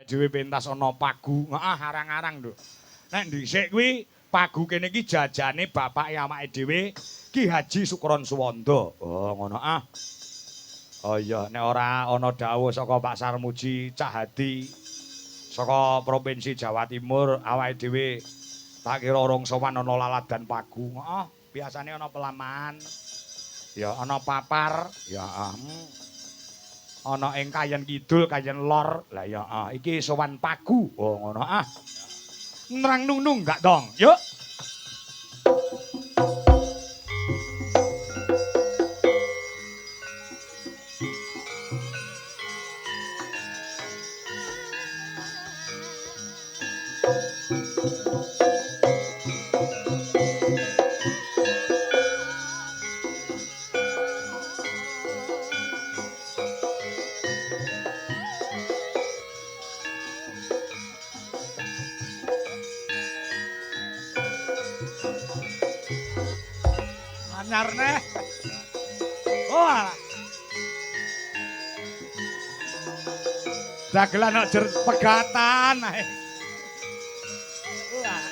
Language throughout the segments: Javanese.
dhewe pentas ana pagu. Heeh, arang-arang lho. Nek dhisik kuwi pagu kene iki jajane bapake awake dhewe Ki Haji Sukron Suwanda. Oh, ngono ah. Oh iya, nek ora ana dawuh saka Pak Sarmuji Cahadi saka Provinsi Jawa Timur, awake dhewe tak kira rong sowan ana laladan pagu. Heeh, biasane ana pelaman. Ya ana papar, ya ana ing Kayen Kidul, Kayen Lor. Lah ya iki sowan pagu. Oh ngono ah. Nerang nung enggak dong. Yuk. Anyar neh. Wah. Dagelan kok jer pegatan ae. Wah.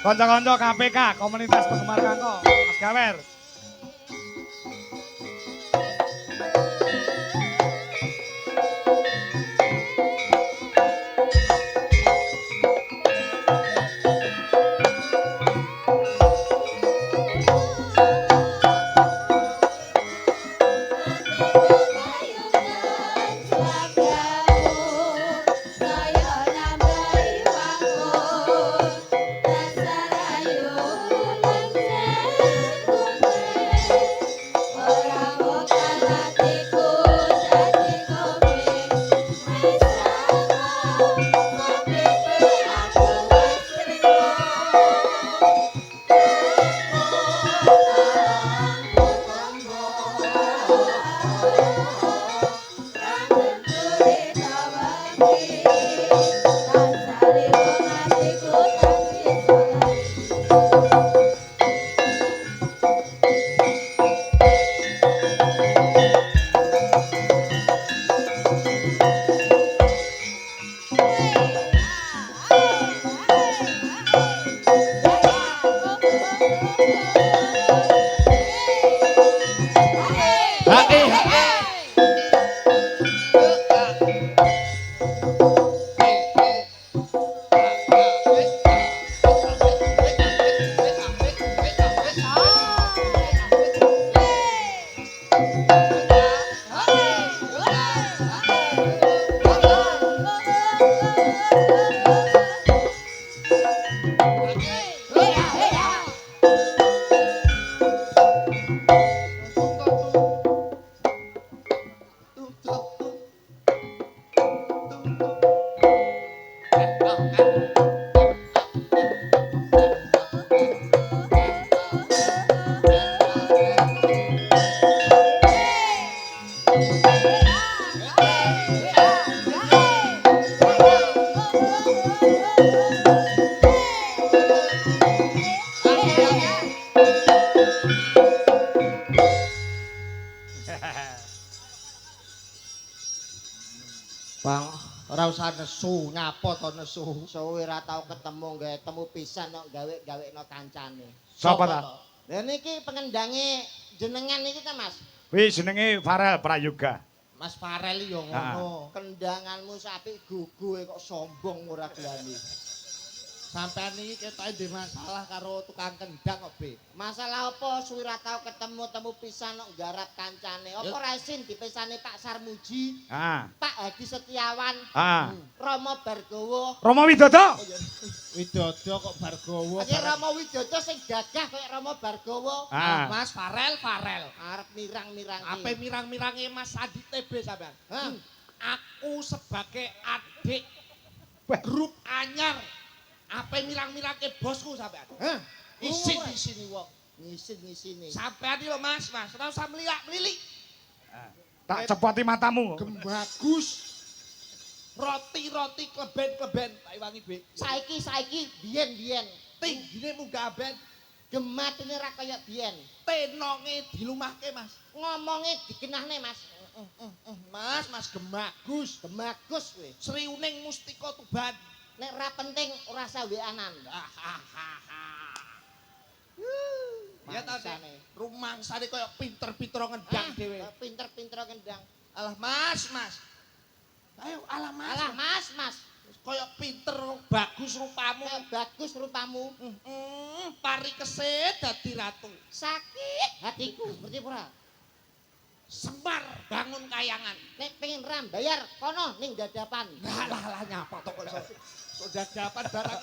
Kanca-kanca KPK, komunitas penggemar Kangko, Mas Gawer. Bang, ora usah nesu, nyapa to nesu. Suwe ora tau ketemu gawe temu pisan kok gawe-gawekno kancane. Sapa ta? Lah niki pengendange jenengan niki ta, Mas? Wih jenenge Farel Prayoga. Mas Farel yo ngono. Kendanganmu sapi gugu kok sombong ora gelani. Sampean iki ketoke ndek masalah karo tukang kendang kok, Be. Masalah apa suwe ora tau ketemu temu pisan kok garap kancane. Apa ra isin dipisane Pak Sarmuji, Pak Hadi Setiawan, Rama Bargowo. Rama Widodo. Widodo kok Bargowo. Aja Rama Widodo sing gagah kaya Rama Bargowo. Mas Farel. Arep mirang-mirang. Apa mirang-mirange Mas Adi TB sampean? Aku sebagai adik grup anyar. Apa mirang-mirangke bosku sampean? Isin-isini wong. Ngisin-ngisini. Sampean iki lho Mas, ora usah meliak-melilik. Tak cepoti matamu. Bagus. Roti-roti kleben-kleben tak iwangi, Be. Saiki biyen-biyen. Tinggine munggah ben, Gematine ra kaya biyen. tenonge dilumahke, Mas. Ngomonge dikenahne, Mas. Mas Gemagus. Gemagus kowe. Sri Uning Mustika Tuban. Nek ora penting ora usah weanan. Ya ta rumangsane koyo pinter-pinter ngendang dhewe. Pinter-pinter ngendang. Alah Mas. Ayo alah Mas. Alah Mas. Koyo pinter bagus rupamu. Bagus rupamu. Pari keset dadi ratu. Sakit hatiku, ngerti ora? Semar bangun kayangan. Nek pengen ram bayar kono ning dadapan. Lah nyapa to kok iso dadapan barang.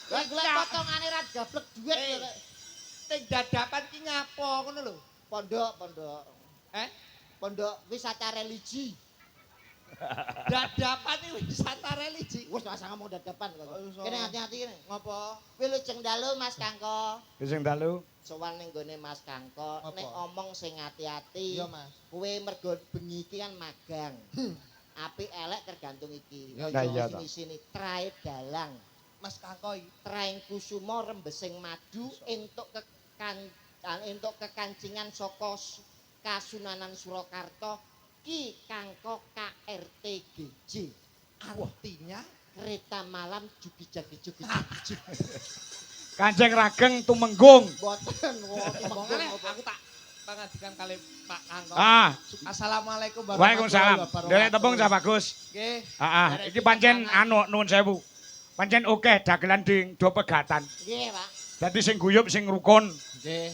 Lah golek potongane ra gablek dhuwit. Ning dadapan ki nyapa ngono lho. Pondok. Pondok wisata religi. Dadapan iki wisata religi. Wis ora usah ngomong dadapan kok. Kene hati-hati kene. Ngopo? Kowe lujeng dalu Mas Kangko. Sing dalu. Sowan ning gone Mas Kangko, Apa? nek omong sing hati-hati. Iya, Mas. Kowe mergo bengi iki kan magang. Apik elek tergantung iki. Ya, iya to. Sini trae dalang. Mas Kangko iki Traing kusuma rembesing madu entuk kekancingan saka Kasunanan Surakarta Ki Kangko KRTGJ. artinya Kereta malam jugi-jagi. Kanjeng Rageng Tumenggung. Boten ngomongane aku tak pangajikan kali Pak Kangko. Assalamualaikum Waalaikumsalam. Derek tepung Cah Bagus. Nggih. Iki pancen anu nuwun sewu. Pancen akeh dagelan ding do pegatan. Nggih, Pak. Dadi sing guyub sing rukun. Nggih.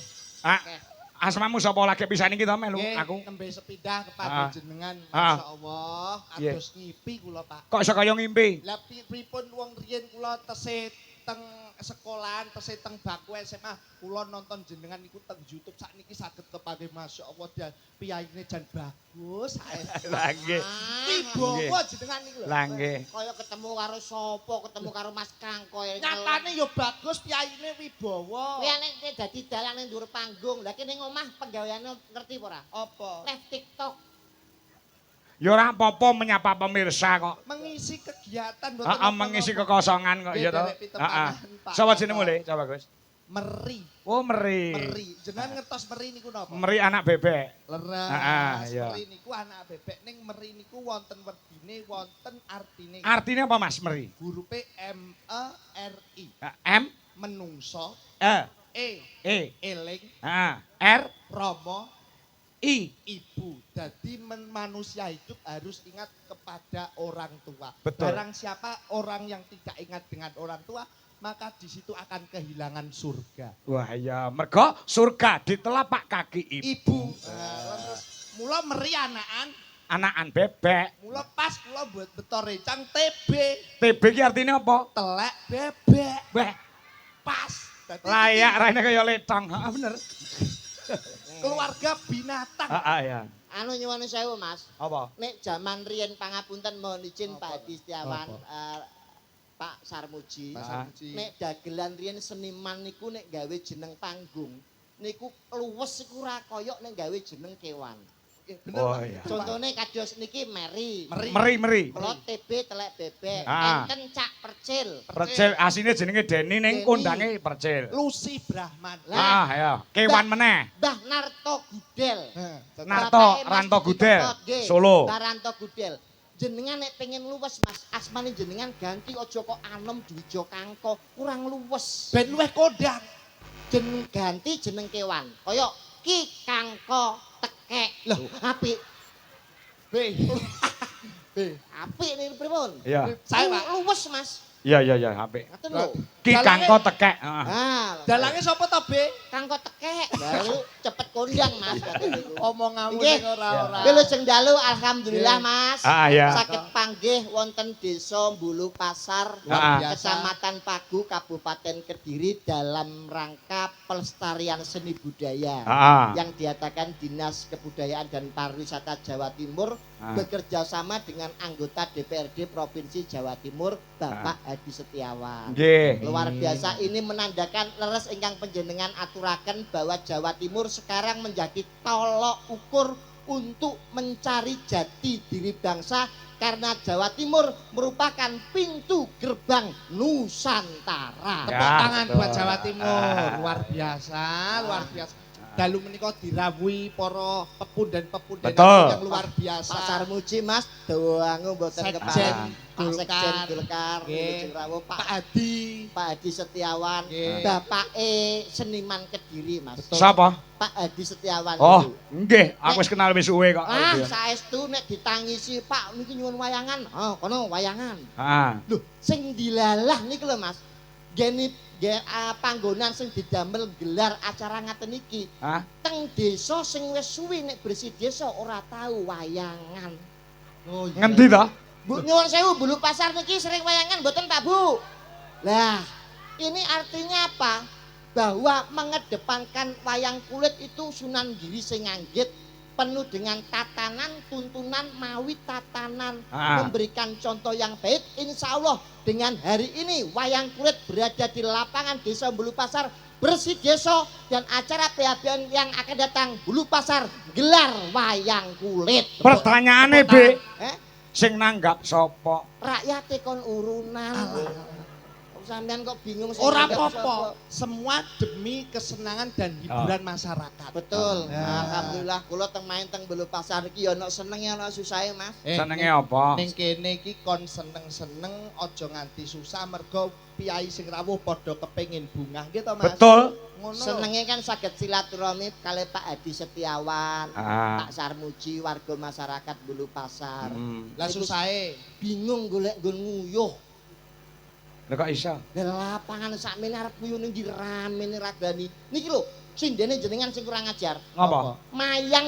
Asmamu sapa lagi pisan iki to melu aku. Nembe sepindah kepada jenengan Ah. masyaallah Iya. atus ngipi kula Pak. Kok iso kaya ngimpi? Lah pripun wong riyen kula tesih teng sekolahan tesih teng baku SMA kula nonton jenengan niku teng YouTube sakniki saged kepanggih masyaallah dan piyaine jan bagus sae. Lah nggih. Wibawa jenengan niku lho. Lah nggih. Kaya ketemu karo sapa, ketemu karo Mas Kangko. Nyatane ya bagus piyaine wibawa. Kuwi nek dadi dalang ning dhuwur panggung. Lah kene ning omah penggaweane ngerti apa ora? Apa? Live TikTok. Ya ora apa-apa menyapa pemirsa kok. Mengisi kegiatan Mengisi kekosongan kok ya to. Sapa jenengmu Le, Cah Bagus? Meri. Oh, Meri. Meri. Jenengan ngertos Meri niku napa? Meri anak bebek. Leres. iya. Meri niku anak bebek ning Meri niku wonten werdine, wonten artine. Artinya apa Mas Meri? Hurufe M E R I. M Menungso. E Eling. R Rama. I. Ibu. Jadi manusia hidup harus ingat kepada orang tua. Betul. Barang siapa orang yang tidak ingat dengan orang tua, maka di situ akan kehilangan surga. Wah iya, mergo surga di telapak kaki ibu. Mula Meri Anakan bebek. mula pas kula buat beto recang TB. TB ki artinya apa? Telek bebek. Beh, Pas. Dadi layak raine kaya letong. Heeh bener. keluarga binatang. Ya. Anu nyuwun sewu, Mas. Apa? Nek jaman riyen pangapunten mohon izin Apa? Pak Edi Setiawan, Pak Sarmuji. Pak Sarmuji. Nek dagelan riyen seniman niku nek gawe jeneng panggung, niku luwes iku ora kaya nek gawe jeneng kewan. Bener, Oh, Pak. iya. Contohnya kados niki Meri. Meri. Kalau TB telek bebek, Ah. enten Cak Percil. Percil asine jenenge Deni ning Deni. kondange Percil. Lucy Brahman. Ya. Kewan meneh. Mbah Narto Gudel. Narto, Bapake Mas Ranto Didi Gudel, Kempot, nggih. Solo. Mbah Ranto Gudel. Jenengan nek pengen luwes Mas, asmane jenengan ganti aja kok Anom Dwijo Kangko, kurang luwes. Ben luweh kondang. Jeneng ganti jeneng kewan. Kaya Ki Kangko Tekek. Loh, apik. B. Apik niku pripun? Iya. Saya, Pak. Luwes Mas. Iya, apik. Ngaten lho. Ki Kangko tekek. Heeh. Ah, Dalange sapa to, B? Kangko Tekek. Baru cepet kondang Mas ngaten niku. Omonganmu Nggih. sing ora-ora. Wilujeng dalu alhamdulillah Mas. Iya. Saged panggih wonten Desa Mbulu Pasar, Biasa. Kecamatan Pagu, Kabupaten Kediri dalam rangka pelestarian seni budaya yang diadakan Dinas Kebudayaan dan Pariwisata Jawa Timur bekerja sama dengan anggota DPRD Provinsi Jawa Timur Bapak Hadi Setiawan. Nggih. Luar biasa ini menandakan leres ingkang panjenengan aturaken bahwa Jawa Timur sekarang menjadi tolok ukur untuk mencari jati diri bangsa karena Jawa Timur merupakan pintu gerbang Nusantara. Tepuk tangan buat Jawa Timur. Luar biasa, luar biasa. dalu menika dirawuhi para pepunden-pepunden Betul. yang luar biasa. Pak Sarmuji Mas doangu mboten Sekjen kepareng. Pak Golkar. Sekjen Golkar Nggih. Wilujeng Rawuh Pak Pak Adi. Pak Hadi Setiawan, Nggih. bapake seniman Kediri Mas. Betul. Sapa? Pak Hadi Setiawan Oh, itu. nggih, aku wis kenal wis suwe kok. Ah, saestu nek ditangisi Pak niki nyuwun wayangan. Oh, kono wayangan. Heeh. Lho, sing dilalah niku lho Mas. Geni panggonan sing didamel gelar acara ngaten iki. Hah? Teng desa sing wis suwi nek bersih desa ora tahu wayangan. Oh, iya. Ngendi to? Bu nyuwun sewu Bulu Pasar niki sering wayangan mboten Pak Bu? Lah, ini artinya apa? Bahwa mengedepankan wayang kulit itu Sunan Giri sing anggit penuh dengan tatanan, tuntunan, mawi tatanan, memberikan contoh yang baik. Insya Allah dengan hari ini wayang kulit berada di lapangan Desa Bulu Pasar bersih desa dan acara PHBN yang akan datang Bulu Pasar gelar wayang kulit. Pertanyaane, Be, Eh? sing nanggap sapa? Rakyat kon urunan. Sampean kok bingung sing Ora nanggap apa-apa, sapa? semua demi kesenangan dan hiburan masyarakat. Betul. Ya. Alhamdulillah kula teng main teng Bulu Pasar iki ana senenge ana susahe Mas. Senenge apa? Ning kene iki kon seneng-seneng aja nganti susah mergo piyai sing rawuh padha kepengin bungah nggih to Mas. Betul. Ngono. Senenge kan saged silaturahmi kali Pak Hadi Setiawan, Ah. Pak Sarmuji warga masyarakat Bulu Pasar. Lah susahe. Bingung golek nggon nguyuh. Lha kok iso? Lah lapangan sakmene arep nguyuh ning ndi ramene radani. Niki lho, sindene jenengan sing kurang ajar. Ngapa? Mayang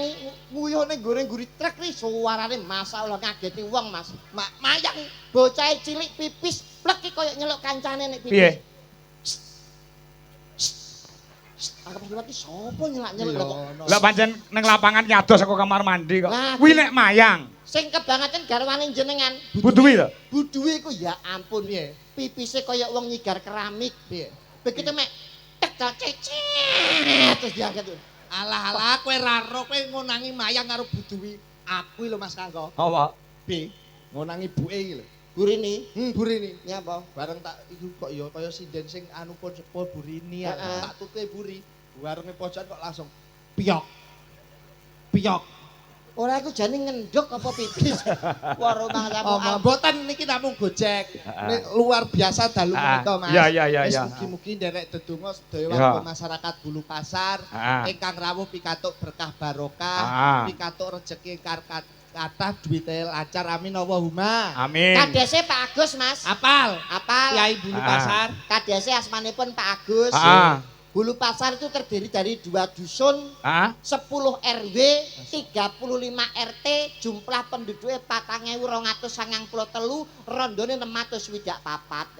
nguyuh ning goreng guri trek iki suarane masyaallah ngageti wong Mas. Mayang bocah cilik pipis plek iki koyo nyeluk kancane nek pipis. Piye? Anggap lagi sapa nyelak-nyeluk kok. Lah pancen ning lapangan nyados saka kamar mandi kok. Lah, Kuwi nek mayang. Sing kebangetan garwane jenengan. Buduwi to? Buduhe iku ya ampun Piye? pipise kaya wong nyigar keramik. Piye? Begitu mek tek cecet terus diangkat. Alah kowe ra ro kowe ngonangi mayang karo buduwi. Aku lho Mas Kangko. Apa? B. Ngonangi buke iki lho. Burini Burini. nyapa? Bareng tak iku kok ya kaya sinden sing anu pun sepo burini ya. Heeh. Tak tutuke buri. Warunge pojokan kok langsung piyok. Piyok. Ora iku jane ngendhok apa pipis. Warung mang Oh, mboten niki namung Gojek. Ini luar biasa dalu menika, Mas. Iya, iya, iya, Wis iya. mugi-mugi nderek dedonga sedaya Iya. warga masyarakat Bulu Pasar Ah. ingkang rawuh pikatuk berkah barokah, Ah. pikatuk rejeki kathah duwite lancar amin Allahumma. Amin. Kadese Pak Agus Mas. Apal. Apal? Kiai Bulu Ah. Pasar. Kadese asmanipun Pak Agus. Ah. Bulu Pasar itu terdiri dari 2 dusun, Ah. 10 RW, 35 RT, jumlah penduduknya 4.293, rondone 624.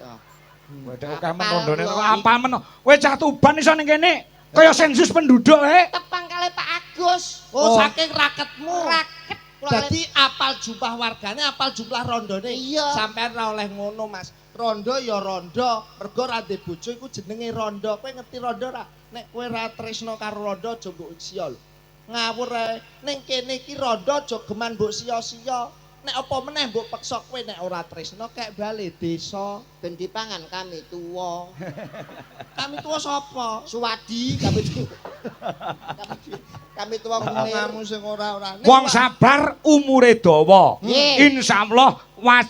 Waduh, Apal kae menondone lho. kok apal men. Kowe cah Tuban iso ning kene. Kaya sensus penduduk Tepang kali Pak Agus. Oh, saking raketmu. Raket. Jadi apal jumlah wargane, apal jumlah rondone. Iya. Sampean ra oleh ngono, Mas. Rondo ya rondo, mergo ra ndek bojo iku jenenge rondo. Kowe ngerti rondo ra? Nek kowe ra tresno karo rondo aja mbok sia lho. Ngawur ae. Ning kene iki rondo aja geman mbok sia-sia. Nek apa meneh mbok peksa kowe nek ora tresno kek bali desa. Ben dipangan kami tuwa. Kami tuwa sapa? Suwadi kami tuwa. Kami tuwa munir. Kamu sing ora-ora. Nek Wong wa- sabar umure dawa. Nggih. Insyaallah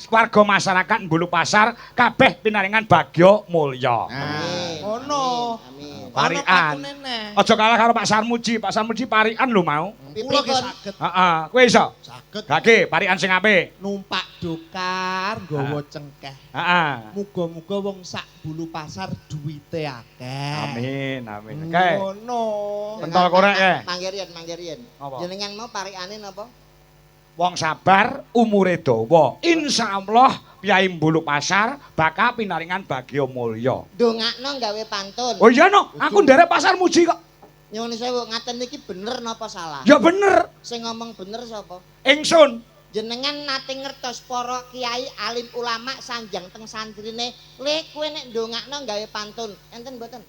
warga masyarakat Bulu Pasar kabeh pinaringan bagya mulya. Amin. Ngono. Amin. Parian. Ono pakune neh. Aja kalah karo Pak Sarmuji. Pak Sarmuji parian lho mau. Kula ki saged. Heeh, kowe iso? Saged. Gage parian sing apik. Numpak dokar nggawa cengkeh. Heeh. Muga-muga wong sak Bulu Pasar duwite akeh. Amin, amin. Kae. Ngono. Pentol korek kae. Manggirian. Apa? Jenengan mau parikane napa? Wong sabar umure dawa. Insyaallah Piyai Bulu Pasar bakal pinaringan bagya mulya. Dongakno gawe pantun. Oh iya no, aku nderek Pasar Muji kok. Nyuwun sewu ngaten niki bener napa salah? Ya bener. Sing ngomong bener sapa? Ingsun. Jenengan nate ngertos para kiai alim ulama sanjang teng santrine, "Le kowe nek ndongakno gawe pantun." Enten mboten?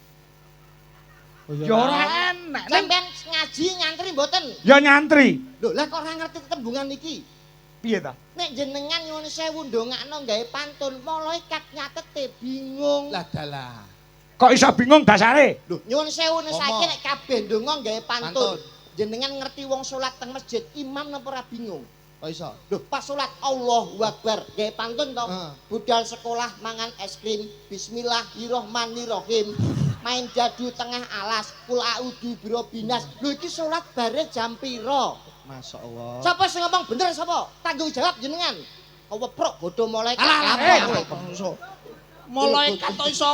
Ya ora enak. Sampeyan ngaji nyantri mboten? Ya nyantri. Lho, lah kok ora ngerti tembungan iki? Piye ta? Nek jenengan nyuwun sewu ndongakno gawe pantun, malaikat nyatete bingung. Lah dalah. Kok iso bingung dasare? Lho, nyuwun sewu saiki nek kabeh ndonga gawe Pantun. pantun. Jenengan ngerti wong salat teng masjid, imam napa ora bingung? Kok iso? Lho, pas salat Allahu Akbar, gawe pantun to. Budal sekolah mangan es krim, bismillahirrahmanirrahim. Main dadu tengah alas, kul a'udzu birobinas. Lho iki salat bare jam pira? Masyaallah. Sapa sing ngomong bener sapa? Tanggung jawab jenengan. Keweprok godho malaikat. Malaikat kok iso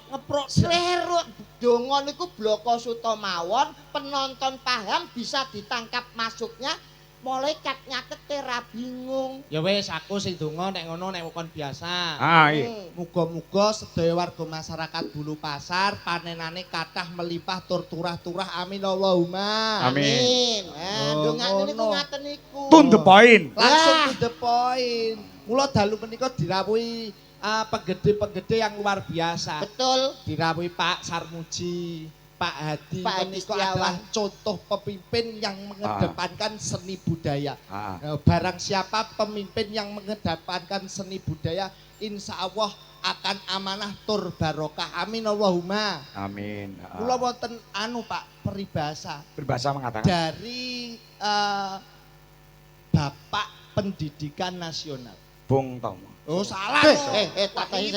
ngeprok Slero donga niku bloko suta mawon, penonton paham bisa ditangkap masuknya, malaikat nyatete ra bingung. Ya wis aku sing donga nek ngono nek kon biasa. Ah iya. Muga-muga sedaya warga masyarakat Bulu Pasar panenane kathah melimpah tur turah-turah amin Allahumma. Amin. Dongane niku ngono. ngaten niku. To the point. Langsung to the point. Mula dalu menika dirawuhi penggede-penggede yang luar biasa. Betul. Dirawuhi Pak Sarmuji, Pak Hadi Pak Hadi menika Setiawan. adalah contoh pemimpin yang mengedepankan seni budaya. Ah. Barang siapa pemimpin yang mengedepankan seni budaya, insya Allah akan amanah tur barokah. Amin Allahumma. Amin. Kula wonten Pak peribahasa Berbahasa mengatakan. dari Bapak Pendidikan Nasional. Bung Tomo. Oh salah tak tahu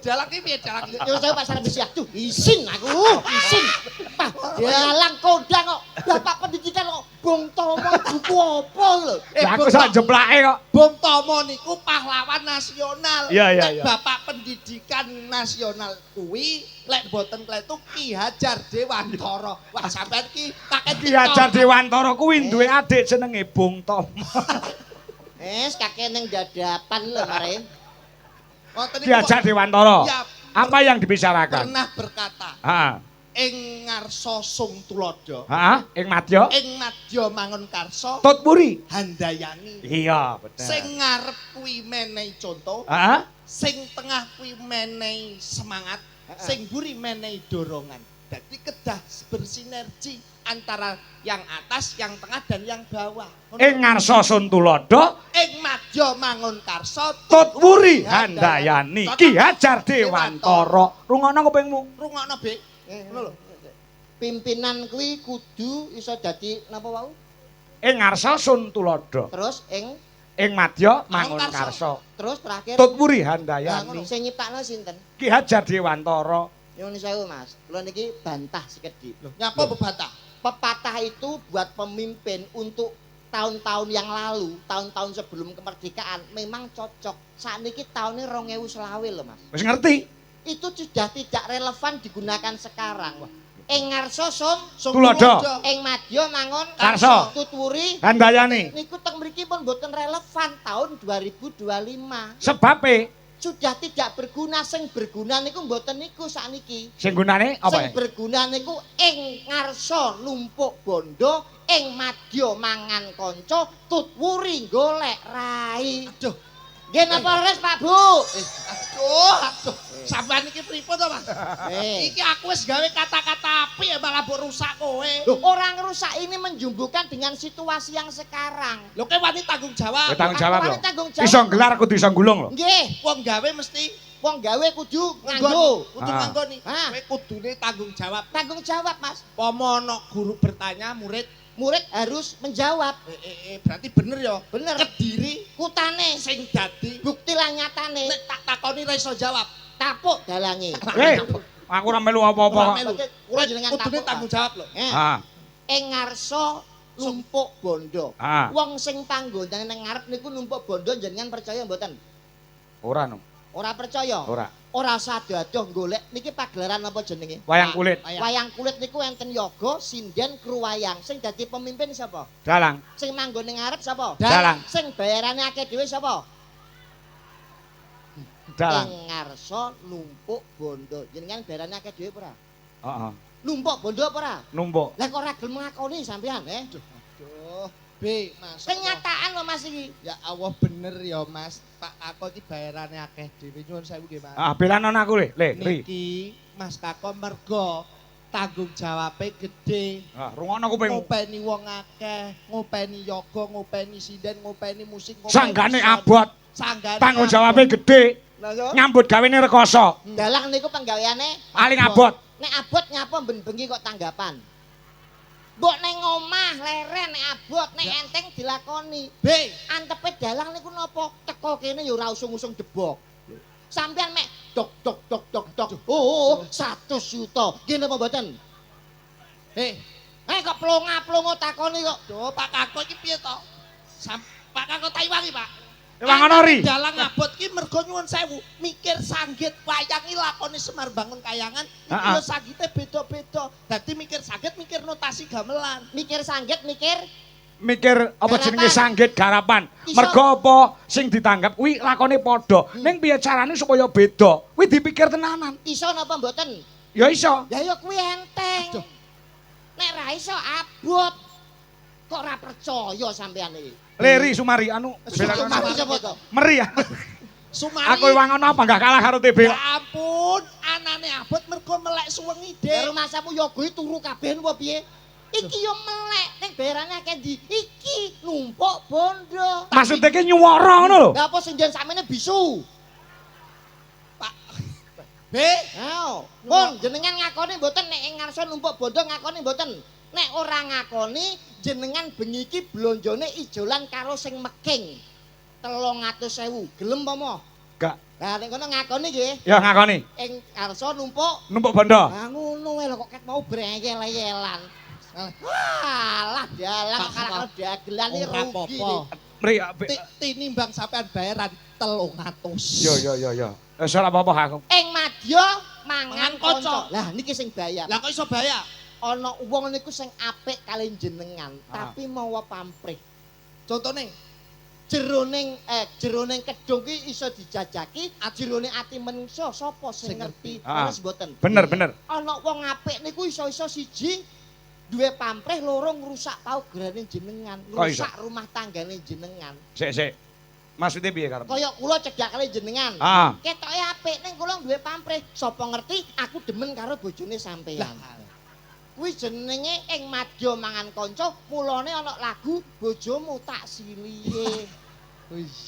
Jalak iki piye jalak iki? Yo saya pasar besi tuh isin aku, isin. Pak, dalang kondang kok. Bapak pendidikan kok Bung Tomo buku apa lho? Lah aku sak jeplake kok. Bung Tomo niku pahlawan nasional. Iya, iya, Nek iya. Bapak Pendidikan Nasional kuwi lek boten kletu Ki Hajar Dewantara. Wah sampean iki kakek Ki Hajar Dewantara kuwi duwe adik jenenge Bung Tomo. Kakek neng dadapan lho mare. Ngoten Ki Hajar Dewantara. Ya, Apa yang dibicarakan? pernah berkata, Heeh. ing ngarsa sung tulodo, Heeh, ing madya ing madya mangun karsa tut puri. handayani. Iya, bener. Sing ngarep kuwi menehi contoh, Heeh. sing tengah kuwi menehi semangat, sing buri menehi dorongan. Jadi kedah bersinergi antara yang atas, yang tengah dan yang bawah. Ing ngarsa sun tulodo Ing madya mangun karsa tut wuri handayani Ki Hajar Dewantara. Rungokno kupingmu. rungokno Bik. Ngono lho. Pimpinan kuwi kudu iso dadi napa wau? Ing ngarsa sun tulodo. Terus Ing madya Mangun mangun karsa. karsa. terus terakhir Tut wuri Lah, handayani sing nyiptakno sinten? Ki Hajar Dewantara. Nyuwun sewu Mas. Kula niki bantah sekedhik. Nyapa bebantah? Pepatah itu buat pemimpin untuk tahun-tahun yang lalu, tahun-tahun sebelum kemerdekaan memang cocok. Saat ini tahunnya 2020 loh Mas. Wis ngerti? Itu sudah tidak relevan digunakan sekarang. Ing ngarsa sun Tulodo. ing madya mangun Karsa. tutwuri Handayani. niku teng mriki pun mboten relevan tahun 2025. Sebabe Sudah tidak berguna, sing berguna niku mboten niku sakniki. sing gunane apa Sing ya? berguna niku ing ngarsa lumpuk bondo, ing madya mangan kanca, tutwuri golek rai. Aduh, Nggih napa res Pak Bu? aduh. Sampean iki pripun to, Mas? Eh. Iki aku wis gawe kata-kata apik ya malah mbok rusak kowe. Loh, orang rusak ini menjumbukan dengan situasi yang sekarang. Lho kowe wani tanggung jawab. Tanggung jawab Aku lho. wani tanggung jawab. Iso gelar kudu iso gulung lho. Nggih, Wong gawe mesti wong gawe kudu nganggo. nganggo, kudu Ah. nganggo nih. Ah. Kowe kudune tanggung jawab. Tanggung jawab, Mas. Pomo ana guru bertanya, murid Murid harus menjawab. berarti bener ya. Bener. Kediri Kutane sing dadi bukti lah nyatane. nek tak takoni ra iso jawab. Tapuk dalange. Aku ora melu apa-apa. Ora melu. Kula jenengan Kudune tapuk. tanggung jawab lho. Ah, Ing ngarsa lumpuk bondo. ah. Wong sing panggonan ning ngarep niku numpuk bondo jenengan percaya mboten? Ora no. Ora percaya? Ora. Ora sadoh golek niki pagelaran apa jenenge? Wayang kulit. Wayang kulit niku enten yoga, sinden, kruwayang. Sing dadi pemimpin sapa? Dalang. Sing manggon ning ngarep sapa? Dalang. Sing bayarane akeh dhewe sapa? Dalang. Ing ngarsa lumpuk bondo. Jenengan bayarane akeh dhewe ora? Heeh. Lumpuk bondo apa ora? Numpuk. Lah kok ora gelem ngakoni sampean, Aduh, B, Mas. Kenyataan lho Mas iki. Ya Allah bener ya, Mas. Pak aku iki bayarane akeh dhewe nyuwun sewu nggih, Mas. Ah, belanon aku le, Ri. Niki Mas Kako mergo tanggung jawabe gede. Ah, rungokno kupingmu. Ngopeni wong akeh, ngopeni yoga, ngopeni sinden, ngopeni musik, ngopeni Sanggane sound. abot, Sanggane tanggung abot. jawabnya gede. Lah yo. Nyambut gawene rekoso. Dalang niku penggaweane Paling abot. nek abot nyapa ben bengi kok tanggapan. Mbok ning omah leren nek abot nek enteng dilakoni. B. Antepe dalang niku napa? Teko kene ya ora usung-usung debok. Sampeyan mek dok dok dok dok dok. Oh, 100 juta. Nggih napa mboten? Kok plonga-plongo takoni kok. Duh, Pak Kakuk iki piye to? Pak Kakuk Taiwangi, Pak. Taiwangan ori. Dalang abot ki mergo nyuwun sewu, mikir sanggit wayang iki lakone Semar Bangun Kayangan, iki lho sanggite beda-beda. Dadi mikir sanggit, mikir notasi gamelan. Mikir sanggit, mikir Apa jenenge Garapan. sanggit garapan. Iso. Mergo apa sing ditanggap kuwi lakone padha. Ning piye carane supaya beda? Kuwi dipikir tenanan. iso napa mboten? Ya iso. Ya kuwi enteng. Nek ra iso abot. Kok ora percaya sampean iki? Leri Sumari anu Sumari sapa to? meri ya. Sumari. Aku wangono apa enggak kalah karo TB. Ya ampun, anane abot mergo melek suwengi, Ya Dik. rumasamu ya kuwi turu kabeh apa piye? Iki yo melek ning bayarane akeh ndi? Iki numpuk bondo. Maksudnya ki nyuwara ngono lho. Lah apa sing jen sakmene bisu? Pak. B. Ayo, pun jenengan ngakoni mboten nek ing ngarsa numpuk bondo ngakoni mboten? Nek ora ngakoni jenengan bengi iki blonjone ijolan karo sing meking. 300.000. Gelem apa mo? Enggak. Lah nek kono ngakoni nggih. Ya ngakoni. Ing ngarsa numpuk. Numpuk bondo. Ah ngono wae lho kok ket mau brengkel-yelan. Alah dalang Pak, karo dagelan iki Ora rugi. apa-apa. Meri Tinimbang sampean bayaran 300. yo. Ora apa-apa aku. Ing madya Mangan mangan kanca. kanca. Lah niki sing bayar. Lah kok iso bayar? Ana wong niku sing apik kali jenengan, tapi mawa pamrih. Contone, Jeroning kedung ki iso dijajaki, jerone ati menungso sapa sing ngerti? Ah. Terus mboten. Bener. Ana wong apik niku iso-iso siji duwe pamrih, loro ngrusak paugerane jenengan, Kok iso? ngrusak rumah tanggane jenengan. Sik. Maksudnya piye karo? Kaya kula cedhak kali jenengan. Ah. Ketoke apik ning kula duwe pamrih, sapa ngerti aku demen karo bojone sampeyan. Kuwi jenenge ing madya mangan kanca, mulane ana lagu bojomu tak silihe.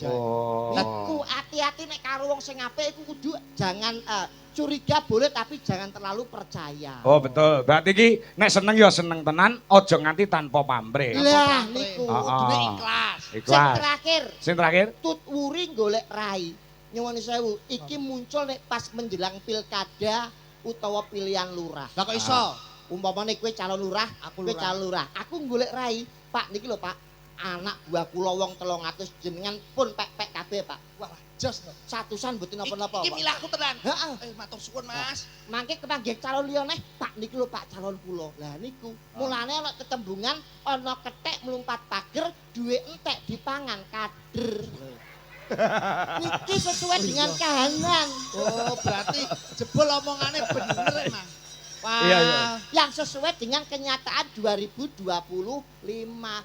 Oh. Iku hati-hati nek karo wong sing apik iku kudu jangan curiga boleh tapi jangan terlalu percaya. Oh betul. Berarti ki nek seneng ya seneng tenan, aja nganti tanpa pamrih. Lah niku Kudune ikhlas. sing Ikhlas. terakhir Sing terakhir? tut wuri golek rai. Nyuwun sewu, iki muncul nek pas menjelang pilkada utawa pilihan lurah. Lah kok iso? Umpamane kowe calon lurah, Aku kowe lurah. calon lurah. Aku golek rai. Pak niki lho Pak, anak buah kula wong 300 jenengan pun pek-pek kabeh Pak. Wah, jos to. Satusan mboten napa-napa. Iki Pak. milahku tenan. Heeh. Matur suwun, Mas. Mangke kepanggih calon liya neh, Pak niki lho Pak calon kula. Lah niku, mulane ana tetembungan ana kethek mlumpat pager, duwe entek dipangan kader. Niki sesuai dengan kahanan. Oh, berarti jebol omongane bener, Mas. Wah. Iya. Yang sesuai dengan kenyataan 2025.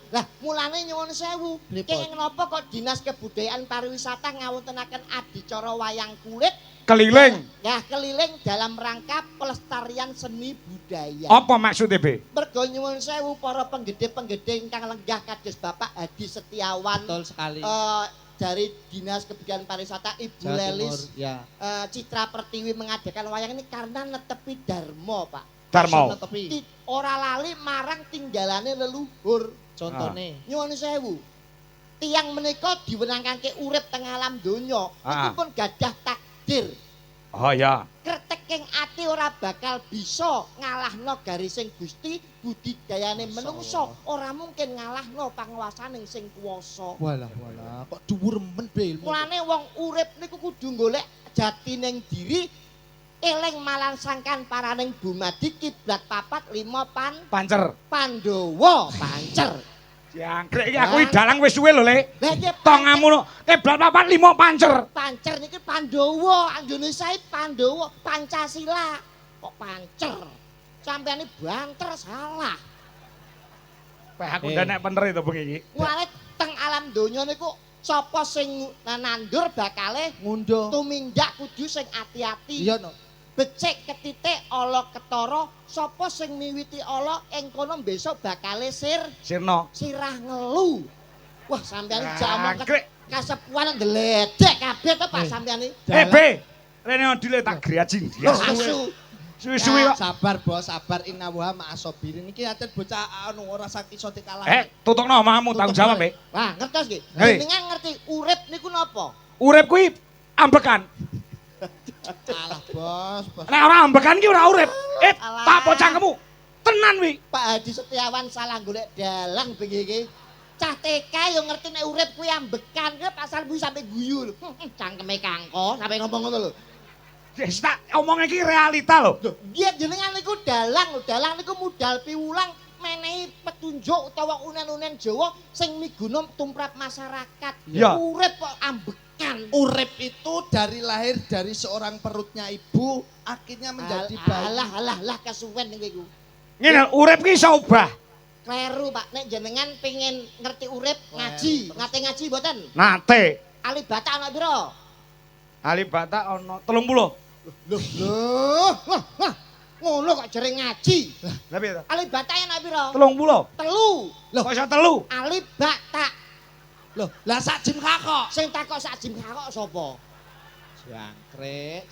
Lah, mulane nyuwun sewu. Pripun? Kenging napa kok Dinas Kebudayaan Pariwisata ngawontenaken adicara wayang kulit Keliling. ya keliling dalam rangka pelestarian seni budaya. Apa maksudnya, Be? Mergo nyuwun sewu para penggede-penggede ingkang lenggah kados Bapak Hadi Setiawan Betul sekali. dari Dinas Kebudayaan Pariwisata Ibu Jawa Lelis Timur, ya. Citra Pertiwi mengadakan wayang ini karena netepi Darmo Pak. Darmo. Netepi. Ora lali marang tinggalane leluhur. Contone. Nyuwun sewu. Tiang menika diwenangake urip teng alam donya. Niku Ah. pun gadah takdir. Oh ya. Kreteking ati ora bakal bisa ngalahno garising Gusti, budidayane menungso ora mungkin ngalahno panguwasaning sing kuwasa. Walah, kok dhuwur men be ilmu. Mulane wong urip niku kudu golek jatining diri, eling malangsangkan paraning bumadi kiblat papat 5 Pancer. Pandhawa pancer. Jangkrik iki aku dalang wis suwe lho, Le. Lah iki Tongamu no. Keblat papat 5 pancer. pancer niki Pandhawa, Indonesia iki Pandhawa, Pancasila. Kok pancer? Sampeyan banter salah. Peh aku ndak nek bener itu bengi iki. Mulane teng alam donya niku sapa sing nandur bakale Ngunduh. tumindak kudu sing ati-ati. Iya no. Becik ketitik ala ketara, sapa sing miwiti ala ing kono besok bakale Sirno. sirah ngelu. Wah, sampeyan jak omong Jangkrik. kasepuan ndeledek kabeh to Pak sampeyan iki. Be, rene odile tak griajing dia. Asu. Suwi-suwi kok. Sabar bos, sabar inna wa ma'asobirin. Iki aten bocah anu ora sak iso dikalah. Tutungno omamu tanggung jawab, Be. Wah, ngertos nggih. Hei. Jenengan ngerti urip niku napa? Urip kuwi ambekan. Alah bos, bos. Nek ora ambekan ki ora urip. Alah. Tak pocangkemu. Tenan wi. Pak Hadi Setiawan salah golek dalang bengi iki. Cah TK yo ngerti nek urip kuwi ambekan, kuwi pasal kuwi sampe guyu lho. Cangkeme kangko sampe ngomong ngono lho. Wis tak omong iki realita lho. Dia jenengan niku dalang lho, dalang niku modal piwulang menehi petunjuk utawa unen-unen Jawa sing miguna tumrap masyarakat. Ya. Urip kok ambekan. Urip itu dari lahir dari seorang perutnya ibu akhirnya menjadi bayi. Alah kesuwen niku. Ngene urip ki iso obah. Kleru Pak, nek jenengan pengen ngerti urip ngaji, ngate ngaji mboten? Nate. Ali Bata ana pira? Ali Bata ana 30. Loh, ngono kok jere ngaji. Lah piye to? Ali Bata ana pira? 30. Telu. Kok iso 3? Ali Bata. Loh, lah sak jim kakok. Sing takok sak jim kakok sapa? Jangkrik,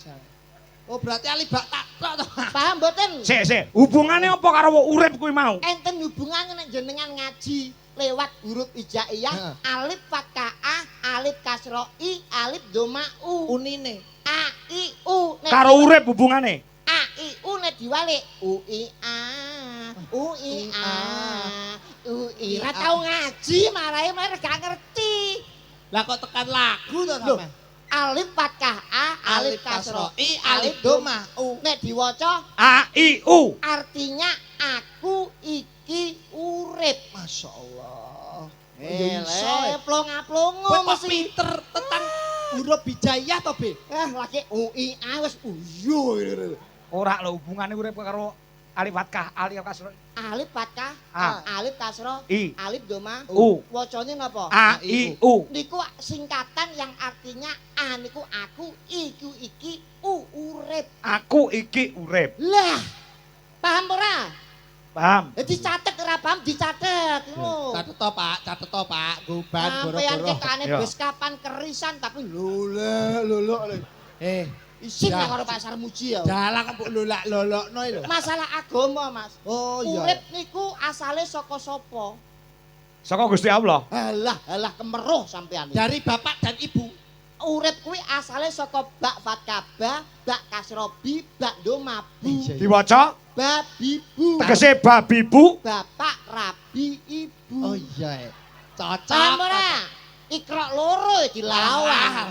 Oh berarti Ali Batak tok to. Paham mboten? Sik, hubungane apa karo urip kuwi mau? Enten hubungannya nek jenengan ngaji lewat huruf hijaiyah, alif fathah A, alif kasro I, alif doma U. Unine. A I U. Nek Karo urip hubungane. A I U nek diwalik U I A. U I A. U I. Ora tau ngaji marahe gak ngerti. Lah kok tekan lagu to Loh, sampe? alif fathah A, alif kasro I, alif doma U. Nek diwaca A I U. artinya aku iki urip. Masya Allah. Plong-plongo Kowe kok mesti. pinter tentang huruf hijaiyah to, Be? Lagi UI wis uyo. Ora lho hubungane urip karo alif fathah, alif kasro. Alif fathah, A. alif kasro, I. alif doma. U. Wacane napa? A I U. Niku singkatan yang artinya A niku aku, iku iki, U urip. Aku iki urip. Lah, paham ora? Paham? Dicatet ora paham dicatet ngono. Catet to, Pak. Catet to, Pak. Guban Sampeyan goro-goro. tekane Iya. wis kapan kerisan tapi Lolok. isin karo Pasar Muji ya. Dalang mbok lolak-lolokno lho. Masalah agama, Mas. Oh iya. Urip niku asale saka sapa? Saka Gusti Allah. Halah kemeruh sampean. Dari bapak dan ibu. Urip kuwi asale saka bak fatkaba, bak kasrobi, bak domabu. Diwaca Babibu. tegese babi bu. Bapak rabi ibu. Oh iya. Cocok. Paham ora? Ikrok loro dilawan.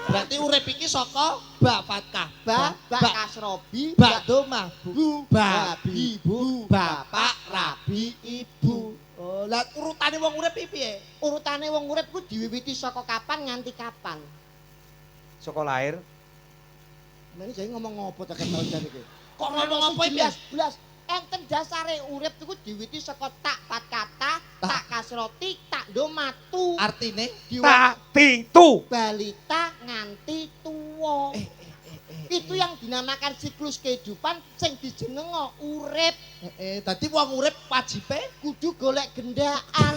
Berarti urip iki saka bak fatkah, Bak kasrobi, bak domah, bu, babi, bu, bapak, rabi, ibu. Oh, lah urutane wong urip iki piye? Urutane wong urip ku diwiwiti saka kapan nganti kapan? Saka lahir. Mene jane ngomong ngopo ta ketol jare iki? Kok ngomong apa iki? Blas. Enten dasare urip iku diwiwiti saka tak pat kata, tak kasroti, tak domatu. Artine Tak titu. Balita nganti tuwa. Itu yang dinamakan siklus kehidupan sing dijenengo urip. dadi wong urip wajibe Kudu golek gendaan.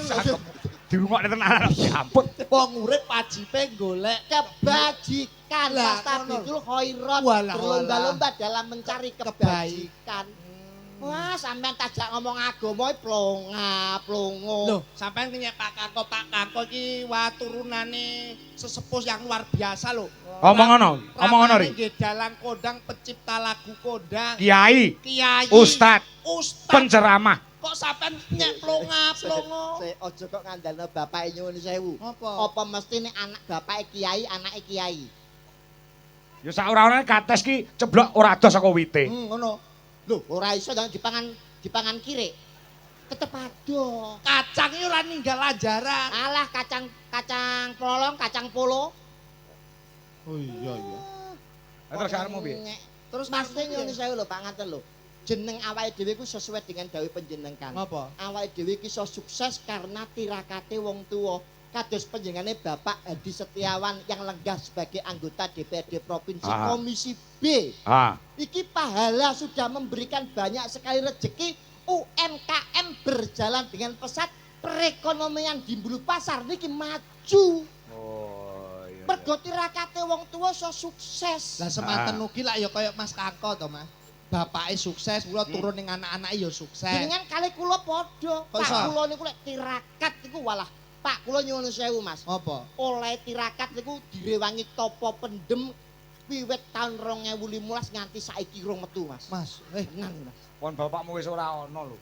Dirungokne tenan ya ampun. wong urip wajibe golek Kebajikan. Lah, Fastabidul khairat. Walah, Berlomba-lomba dalam mencari kebajikan. Wah, sampean tajak ngomong agama plongo. Loh, sampean punya Pak Kako iki wah turunane sesepuh yang luar biasa loh. Omong ngono ri. Nggih dalang kondang pencipta lagu kondang. Kiai, Kiai, ustad, Ustad. penceramah. Kok sampean nyek plongo? Ojo kok ngandalno bapake nyuwun sewu. Apa? Apa mesti nek anak bapake kiai, anake kiai? Ya sak ora-orane kates ki ceblok ora adoh saka wite. Ngono. Lho, ora iso jangan dipangan kire. Tetep ado. Kacang iki ora ninggal ajaran. Alah kacang polong, kacang polo. Oh iya. Terus karepmu piye? Terus mesti nyuwun sewu lho Pak ngaten lho. Jeneng awake dhewe ku sesuai dengan dawuh panjenengan. Apa? Awake dhewe iki iso sukses karena tirakate wong tuwa. Kados panjenengane Bapak Hadi Setiawan yang lenggah sebagai anggota DPRD Provinsi Komisi B. Iki pahala sudah memberikan banyak sekali rezeki UMKM berjalan dengan pesat perekonomian di Mbulu Pasar niki maju. Oh, iya. Mergo tirakate wong tuwa iso sukses. Lah semanten ugi lak ya kaya Mas Kangko to, Mas. Bapake sukses, kula turun ning anak-anake ya sukses. Jenengan kali kula padha. Kok Pak iso? kula niku lek tirakat niku walah Pak kula nyuwun sewu Mas. Apa? Oleh tirakat niku direwangi topo pendem wiwit taun 2015 nganti saiki rong metu Mas. Mas, Tenan Mas. Pon bapakmu wis ora ono lho.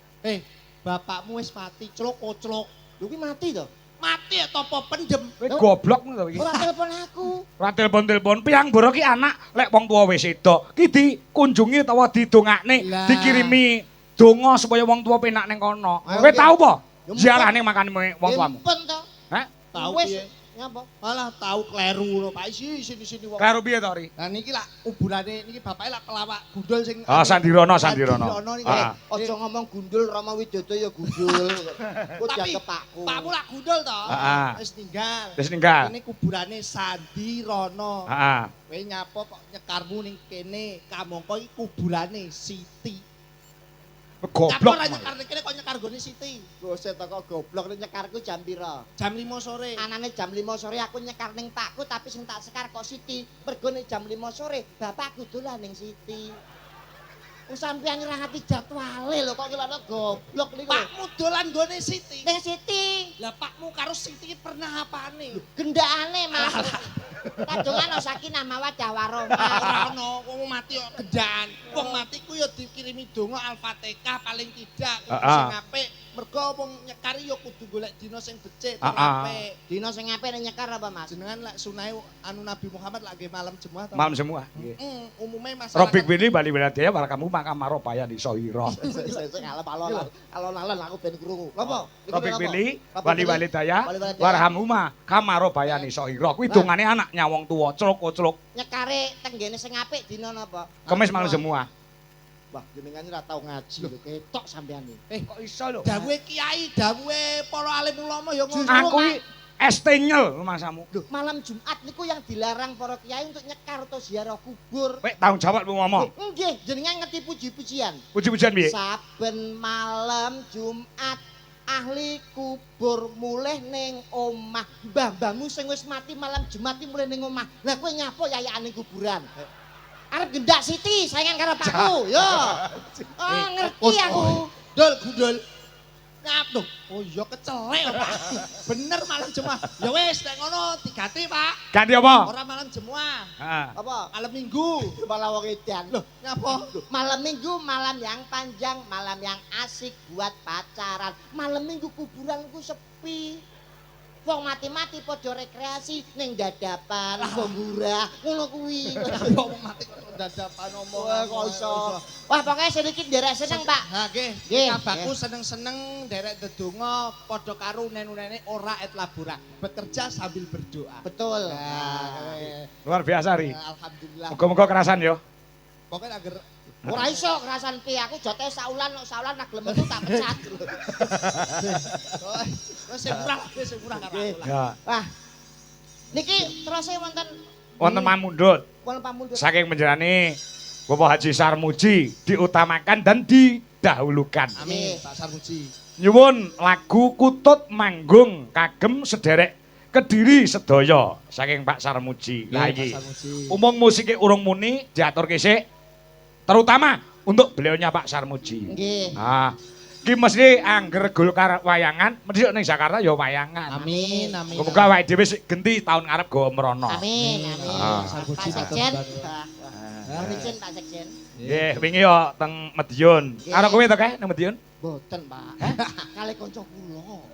bapakmu wis mati, clok-clok. Lho kuwi mati to? Mati ya topo pendem. Kowe goblok ngono to iki. Ora telepon aku. Ora telepon-telepon piyang mboro ki anak lek wong tuwa wis sedo. Ki dikunjungi utawa didongakne, Lah. dikirimi donga supaya wong tuwa penak ning kono. Ayo, Kowe Ki. tau apa? Ya, Ziarah ning makane wong tuamu. Empen to. Hah? Tahu Wis piye? nyapa? Malah tahu kleru lho Pak sini wong. Karo piye to, Ri? Lah niki lak kuburane niki bapake lak kelawak gundul sing Ah, Sandirono, Sandirono. niki. Ah. Aja ngomong gundul Rama Widodo ya gundul. Kok Tapi dianggep pakku. Pakmu lak gundul to. Ah. Wis ninggal. Wis ninggal. Ini kuburane Sandirono. Heeh. Kowe nyapa kok nyekarmu ning kene, kamangka iki kuburane Siti. Goblok. Nyapa ora nyekar ning kene kok nyekar gone Siti. Gose teko goblok nek nyekarku jam pira? Jam 5 sore. Anane jam 5 sore aku nyekar ning pakku tapi sing tak sekar kok Siti. Mergo nek jam 5 sore bapakku dolan ning Siti. Wong sampeyan ora ngerti jadwale lho kok kelana goblok niku. Pakmu dolan gone Siti. Ning Siti. Lah pakmu karo Siti iki pernah apane? Gendakane Mas. Kadongan sakinah mawaddah warahmah. Ora ono wong mati kok gendaan. Wong mati ku ya dikirimi donga Al-Fatihah paling tidak sing apik. Mergo wong nyekari ya kudu golek dina sing becik tur apik. Dina sing apik nek nyekar apa Mas? Jenengan lek sunahe anu Nabi Muhammad lagi malam Jumat. Malam semua. Nggih. Umume masyarakat Robik Bini Bali Wiladaya warakamu maka maropaya di Sohiro. Sing alon-alon aku ben krungu. Napa? Robik Bini Bali Wiladaya Wali-walidaya. warhamuma kamarobaya di Sohiro. Kuwi dongane anaknya wong tuwa, clok-clok. Nyekare tenggene sing apik dina napa? Kemis malam semua. Wah, jenengan ora tau ngaji lho, ketok sampean iki. Kok iso lho? dawuhe kiai, dawuhe para alim ulama ya ngono. Aku iki estenyel masamu. Lho, malam Jumat niku yang dilarang para kiai untuk nyekar atau ziarah kubur. Kowe tanggung jawab lu ngomong. Nggih, jenengan ngerti puji-pujian. Puji-pujian piye? Saben malam Jumat ahli kubur mulih ning omah. Mbah-mbahmu sing wis mati malam Jumat iki mulih ning omah. Lah kowe nyapo yayakane kuburan? Arep gendak Siti saingan karo pakku. Yo. Oh, ngerti aku. Gundul. Ngap lho. Oh iya kecelek Pak. Bener malam Jumat. Ya wis nek ngono digati Pak. Ganti apa? Ora malam Jumat. Heeh. Apa? Malam Minggu. Malah wong edan. Loh, ngapa? Malam Minggu malam yang panjang, malam yang asik buat pacaran. Malam Minggu kuburanku sepi. Wong mati-mati padha rekreasi ning dadapan, gembura, ngono kuwi. Wong mati kok dadapan omong. Wah, kok iso. Wah, pokoknya sedikit derek seneng, Pak. Ha nggih. Nggih, Abahku seneng-seneng derek dedonga padha karo nenu-nene ora et labora. Bekerja sambil berdoa. Betul. Nah, Luar biasa, Ri. alhamdulillah. Muga-muga kerasan yo. Pokoknya agar Ora iso kerasan pi aku jote saulan nak gelem metu tak pecat. sing murah karo aku lah. Ya. Wah. Niki terus wonten Wonten mamundhut wonten pamundhut. saking penjerane Bapak Haji Sarmuji diutamakan dan didahulukan. Amin, Pak Sarmuji. Nyuwun lagu Kutut Manggung kagem sederek Kediri sedaya saking Pak Sarmuji. Lah iki umum musiknya urung muni diaturke sik terutama untuk beliaunya Pak Sarmuji. Nggih. Ah, ki mesti angger Golkar wayangan, mesti ning Jakarta ya wayangan. Amin. Muga awake dhewe sik genti tahun ngarep go mrono. Amin. Ah. Pak Sekjen. Izin Pak Sekjen. Nggih, wingi yo teng Medion. Karo kowe to kae nang Medion? Boten, Pak. Kali kanca kula.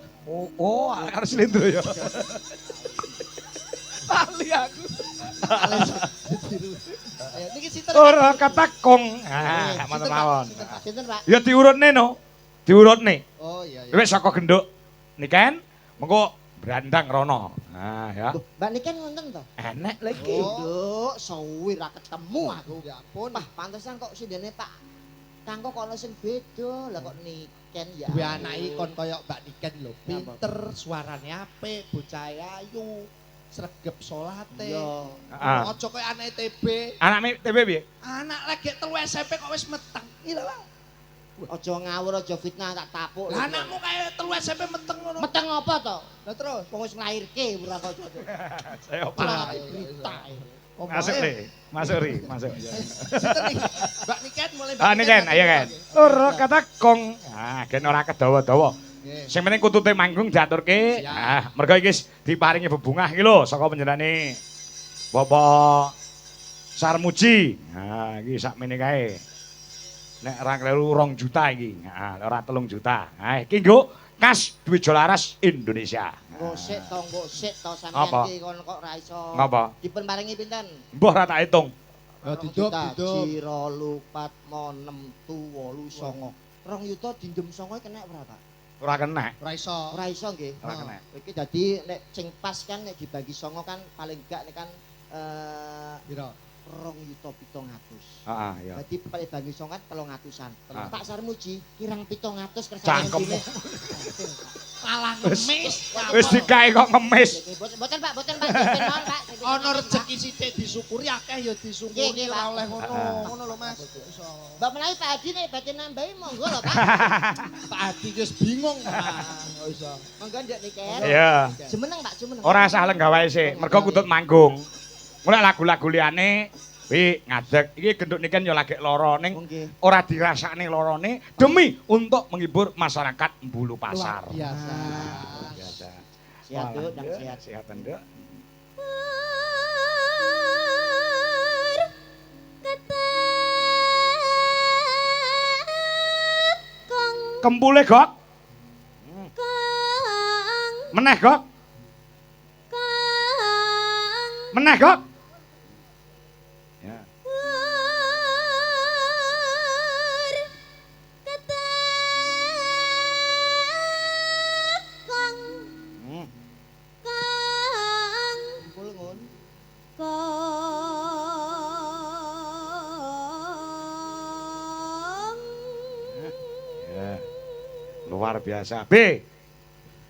Oh, harus lindro ya. Lali aku. Niki sinten? Ora katakong. Ah, mantep mawon. Sinten, Pak? Ya diurutne no. Diurutne. Oh iya iya. Wis saka genduk. Niken mengko brandang rono. Nah, ya. Loh, Mbak Niken wonten to? Enek lagi. Nduk, suwi ra ketemu aku. Ya ampun. Wah, pantesan kok sindene Pak Kangko kok ana sing beda. Lah kok Niken ya. Duwe anake kon kaya Mbak Niken lho. Napa? Pinter, suarane apik, bocah ayu, sregep salate. Iya. Ah. Aja kaya anake TB. Anakme TB piye? Anak lagi telu SMP kok wis meteng. Iya lah. Aja ngawur, aja fitnah tak tapuk. Lah anakmu kaya telu SMP meteng ngono. Meteng apa to? Lah terus Wong wis nglairke ora kok. Saya apa? Berita. Masuk ri, masuk ri, masuk. Sinten iki? Mbak Niken mulai Ah Niken, ayo Ken. Ora kata kong. Ah, gen ora kedawa-dawa. Nggih. Sing penting kutute manggung diaturke. Siap. Ah, mergo iki diparingi bebungah iki lho saka panjenengane Bapak Sarmuji. Nah, iki sakmene kae. Nek ora kleru 2 juta iki. Nah, ora 3 juta. Nah, iki nggo kas duit Jolaras Indonesia. Ngosik to Apa? sampeyan iki kon kok ora iso. Ngapa? Dipun paringi pinten? Mbah ora tak hitung. Ya didup. Jiro lupat mo 6 tu 8 9. 2 yuta dindem 9 kena berapa? Ora kena. Ora iso. Ora iso nggih. Ora kena. Iki dadi nek sing pas kan nek dibagi 9 kan paling gak nek kan Piro? 2.700.000. Heeh, ya. Dadi bagi 9 kan 300-an. Ah. Pak Sarmuji kirang 700 kersane Cangkem. dine. Kalah ngemis. Wis dikae kok ngemis. Boten Pak, boten Pak. Ben mawon Pak. Ana rezeki sithik disyukuri akeh ya disyukuri Nggih, ora Pak. oleh ngono. Ah. Ngono lho Mas. Iso. Mbak menawi Pak Adi nek badhe nambahi monggo lho Pak. Pak Adi wis bingung. Ora iso. Monggo ndek niken. Iya. Jemeneng Pak, jemeneng. Ora usah lenggawae sik, mergo kutut manggung. Mulai lagu-lagu liyane wi ngadeg iki genduk niken ya lagi lara ning Oh, nggih. ora dirasakne larane demi untuk menghibur masyarakat Bulu Pasar. Luar biasa. Luar biasa. Sehat Duk, Walah, dan Nduk. sehat. Sehat Nduk. Kempule gok. Meneh gok. Meneh gok. Ya. Hmm. Kumpul ngun. Ya. Luar biasa. B.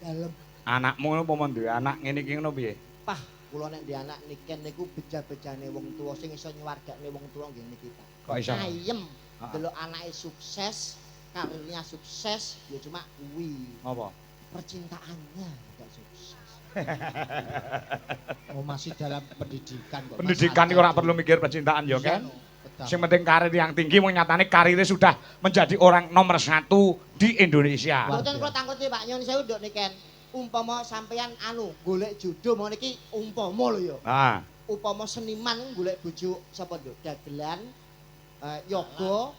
Dalem. Anakmu apa men duwe anak ngene iki ngono piye? Pah, kula nek di anak niken niku beja-bejane wong tuwa sing iso nyuwargakne wong tuwa nggih niki Pak. Kok iso? Ayem. Ah. Delok anake sukses, karirnya sukses, ya cuma kuwi. Apa? Percintaannya tidak sukses. Oh masih dalam pendidikan kok. Mas. Pendidikan iki ora perlu mikir percintaan ya, Iya, kan? betul. Sing penting karir yang tinggi wong nyatane karirnya sudah menjadi orang nomor 1 di Indonesia. Mboten kula tangketi Pak nyun sewu nduk niken. Umpama sampeyan anu golek jodoh mau niki umpama lho ya. Nah, Upama seniman golek bojo sapa nduk? Dagelan, yoga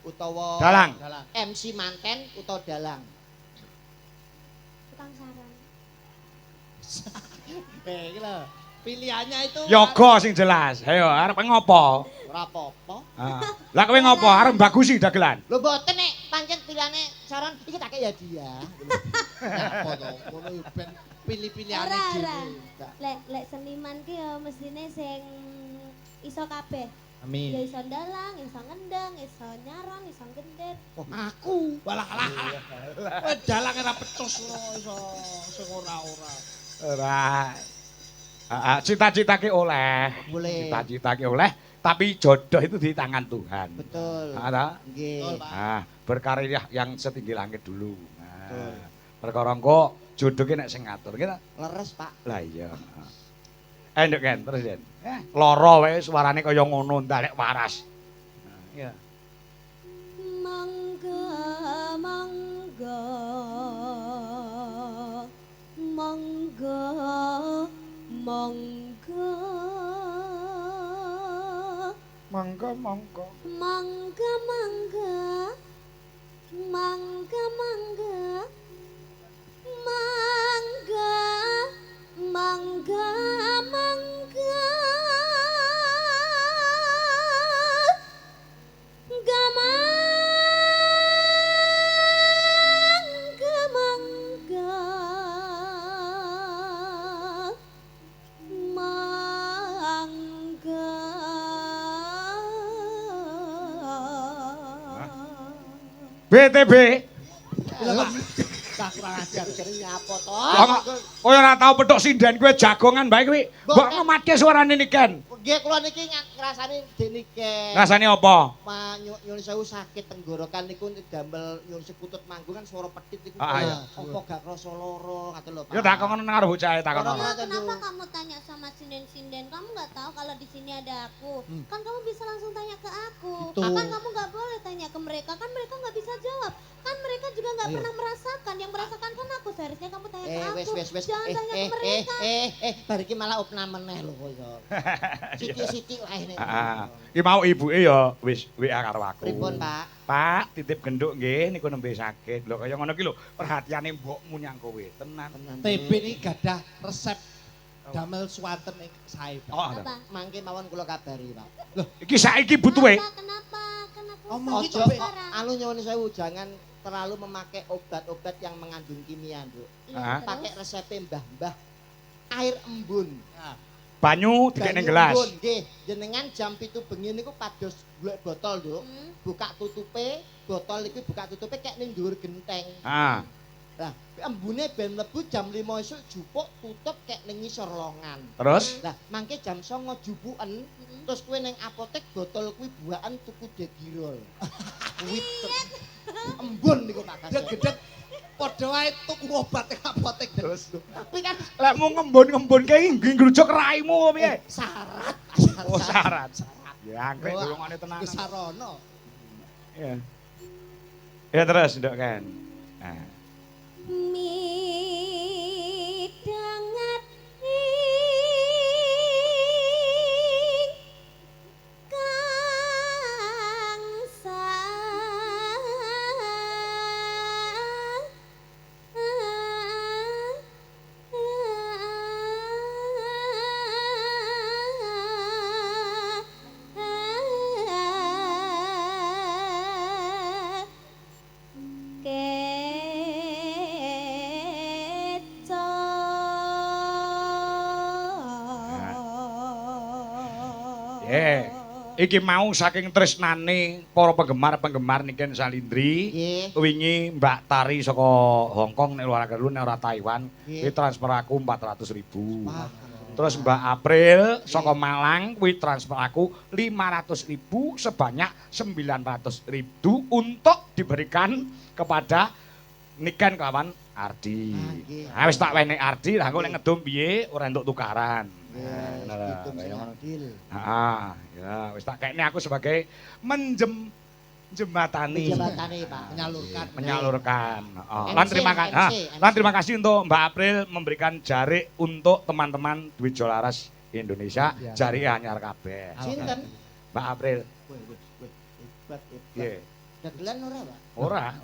utawa dalang. Dalang. MC manten utawa dalang. Tukang saran. Iki lho. Pilihannya itu Yoga sing jelas. Ayo arep ngopo? Ora apa-apa. Ah. Lah kowe ngopo? Arep bagusi dagelan. Lho mboten nek pancen pilihane saran iki tak kei hadiah. apa to? Ngono yo ben pilih-pilihane Ora, dhewe. ora. Lek seniman ki ya mestine sing iso kabeh. Ya Amin. iso ndalang, iso ngendang, iso nyaron, iso gendet. Oh, aku. Walah kalah. Kowe dalang ora pecus iso sing ora-ora. Ora. Cita-cita ki oleh. Boleh. Cita-cita ki oleh, tapi jodoh itu di tangan Tuhan. Betul. Ada? Nggih. Betul, Pak. Nah, berkarir yang setinggi langit dulu. Betul. Nah, perkara engko jodoh ki nek sing ngatur kita. Leres, Pak. Lah iya. Nduk kan terus Den. Lara wae suarane kaya ngono ndak waras. Nah, iya. Mangga, mangga. Mangga, mangga. Mangga mangga. Mangga, mangga. Mangga, mangga. Mangga, mangga, mangga. Mangga, mangga. Mangga. BTB. Cah kurang ajar. Jenenge apa to? Kowe ora tau petuk sinden kowe jagongan bae kuwi. Mbok ngematke suarane Niken. Nggih kula niki ngrasani denike. Rasane apa? Nyuwun sewu sakit tenggorokan niku damel nyuwun sekutut manggung kan swara pedhit niku. Iya. Apa gak krasa lara ngoten lho Pak. Ya takon karo bocahe takon. Kenapa kamu tanya sama sinden-sinden? Kamu nggak tahu kalau di sini ada aku. Kan kamu bisa langsung tanya ke aku. Itu. Kan kamu nggak boleh tanya ke mereka. Kan mereka nggak bisa jawab. Kan mereka juga nggak pernah merasakan. Yang merasakan kan aku. Seharusnya kamu tanya ke aku. Wes. Jangan tanya ke mereka. Bar iki malah opna meneh lho kok iso. Siti-siti wae nek. Iki mau ibuke ya wis WA karo aku. Pripun, Pak? Pak, titip genduk nggih niku nembe sakit. Lho kaya ngono ki lho, perhatiane mbokmu nyang kowe. Tenan. TB ini gadah resep damel swanten ing sae. Pak. Oh, Apa? Mangke mawon kula kabari, Pak. iki saiki butuhe. Kenapa? Kenapa? Omong Ojo iki sekarang? anu nyuwun sewu jangan terlalu memakai obat-obat yang mengandung kimia, Nduk. Ah. Iya, Pakai terus? resep mbah-mbah air embun. Banyu dikene Banyu gelas. embun, nggih. Jenengan jam 7 bengi niku pados golek botol, Nduk. Buka tutupe, botol iki buka tutupe kek ning dhuwur genteng. Ah. Lah, embune ben mlebu jam 5 esuk jupuk tutup kek ning ngisor longan. Terus Lah, mangke jam 09 jupuken, terus kowe ning apotek botol kuwi buakan tuku Dedirol. Kuwi embun niku Pak Kas. gedeg padha wae tuku obat ing apotek. terus Tapi kan lek mau ngembun-ngembun kae ngrujuk raimu piye? syarat. Oh, syarat. Ya, angkrek golongane tenan. Wis sarana. Ya. Ya terus, Nduk kan. Nah. Midangat ing kang Iki mau saking tresnane para penggemar-penggemar Niken Salindri. Nggih. Wingi Mbak Tari saka Hong Kong nek luar negeri nek ora Taiwan, kuwi transfer aku 400.000. Terus Mbak April saka Malang kuwi transfer aku 500.000 sebanyak 900.000 untuk diberikan kepada Niken kelawan Ardi. Nah wis tak wenehi Ardi, lah engko nek ngedum piye ora entuk tukaran. Nah, gitu sing adil. Heeh, ya wis tak kene aku sebagai jembatani. Jabatane, Pak. Menyalurkan. MC, Lan terima kasih. MC. Lan terima kasih untuk Mbak April memberikan jarik untuk teman-teman Dwi Jolaras Indonesia. Jarik anyar kabeh. Sinten? Mbak April. Hebat. Piye? Dagelan ora, Pak?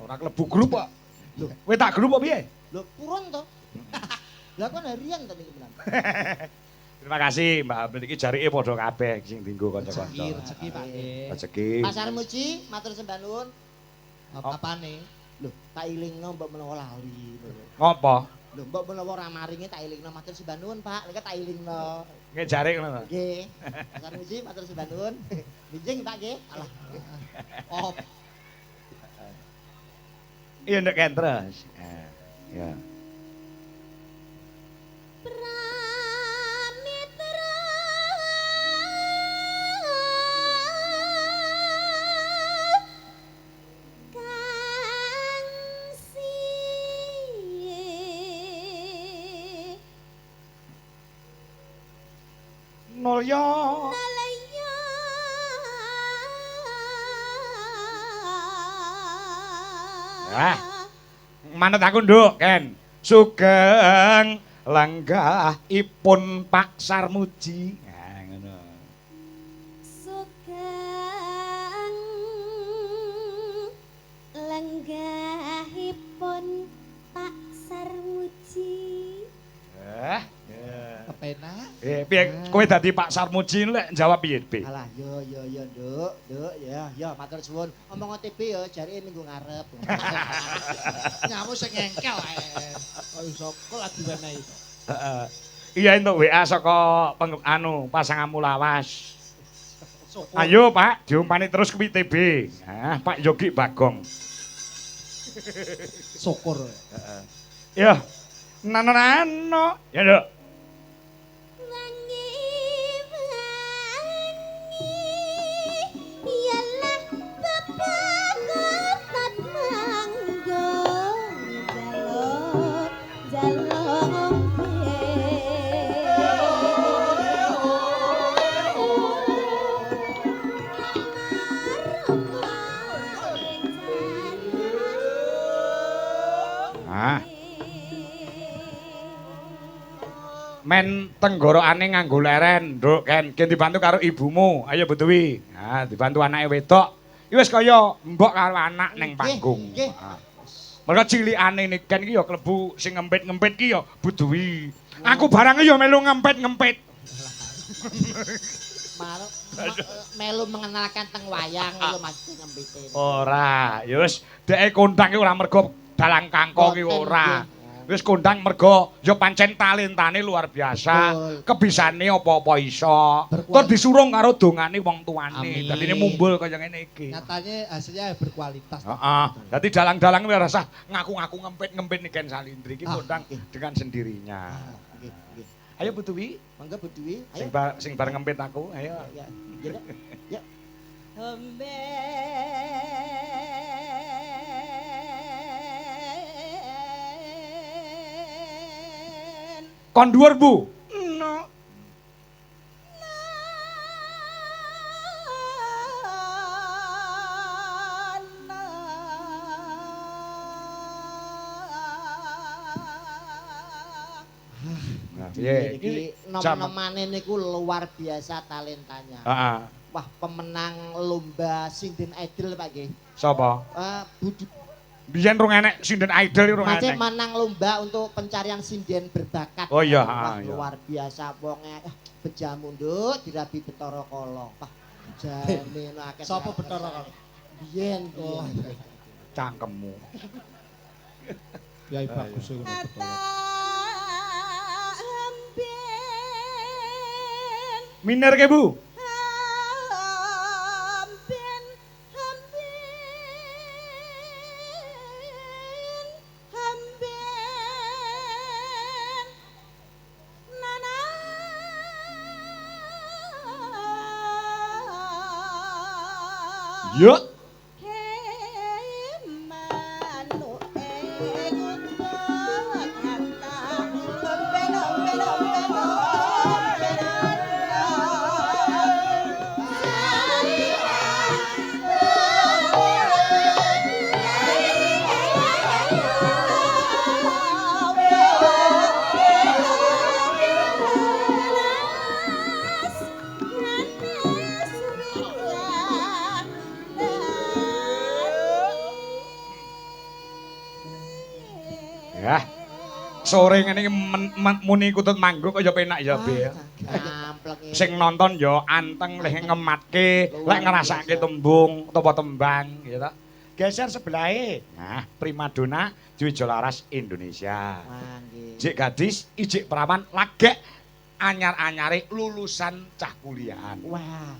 Ora klebu grup kok. Lho, kowe tak grup apa piye? Lho, purun to? Lah kon harian to niki menan. Terima kasih Mbak April iki jarike padha kabeh sing dienggo kanca-kanca. Rezeki Pak. Rezeki. Pasar Muji, matur sembah nuwun. Apane? Lho, tak ilingno mbok menawa lali. Ngopo? Lho, mbok menawa ora maringi tak ilingno matur sembah nuwun, Pak. Nek tak ilingno. Nggih jarik ngono. Nggih. Pasar Muji, matur sembah nuwun. Bijing, Pak nggih. Alah. Oh, Iya ndek kan terus. Ya. Pramitra kang Nolya. nalaya Ah. Manut aku nduk, Ken. Sugeng lenggahipun Pak Sarmuji. Nah, ngono. Sugeng lenggahipun Pak Sarmuji. kepenak. Piye kowe dadi Pak Sarmuji lek jawab piye, Bi? Alah, yo, Nduk, ya, matur suwun. Omong OTP ya, jarine minggu ngarep. Nyamu sing engkel ae. Kok iso kok lagi wenehi. Heeh. Iya entuk WA saka pasanganmu lawas. Ayo Pak, diumpani terus kuwi TB. Pak Yogi Bagong. Syukur. Ya. Nano. Ya, Nduk. Wangi yalah bebagotan manggung jaluk Ah. Men tenggorokane nganggo leren, Nduk, Ken. Ki dibantu karo ibumu. Ayo Butuwi. Nah, dibantu anake wedok. Iki wis kaya mbok karo anak ning panggung. Nggih. Ah. Mergo cilikane nek Ken iki ya klebu sing ngempit-ngempit ki ya Butuwi. Aku barang ya melu ngempit-ngempit. Melu mengenalkan teng wayang lho Mas ngempitin. Ora, ya wis dheke kondang ki ora mergo dalang kangko ki ora. Wis kondang mergo ya pancen talentane luar biasa. Kebisane apa-apa iso. Tur disurung karo dongane wong tuane. Dadine mumbul kaya ngene iki. Nyatanya hasilnya berkualitas. Heeh. Dadi dalang-dalang ora usah ngaku-ngaku ngempit-ngempit nih Ken Salindri iki kondang dengan sendirinya. Nggih, nggih. Ayo Butuwi, Mangga Budwi, ayo. sing bareng ngempit aku, ayo. Ya, ya. Ya. Kon dhuwur Bu. Piye? Iki nom-nomane niku luar biasa talentanya. Heeh. Wah, pemenang lomba Sinden Idol Pak nggih. Sapa? Budi Biyen rung enek sinden idol rung Masih enek. menang lomba untuk pencarian sinden berbakat. Oh iya, Wah, iya. luar biasa wonge bejamu nduk dirabi Betara Kala. Wah, jane akeh. Sapa Betara Kala? Biyen. Oh, Cangkemmu. ya bagus ngono Betara. Miner ke Bu? Yuk. Ya. Sore ngene iki muni kutut manggung kaya penak ya, Be. Sing nonton ya anteng leh ngematke, lek ngrasake tembung utawa tembang, ya ta. Geser sebelahe. Nah, primadona Jujolaras Indonesia. Jik gadis, ijik perawan, lagek anyar-anyare lulusan cah kuliahan. Wah.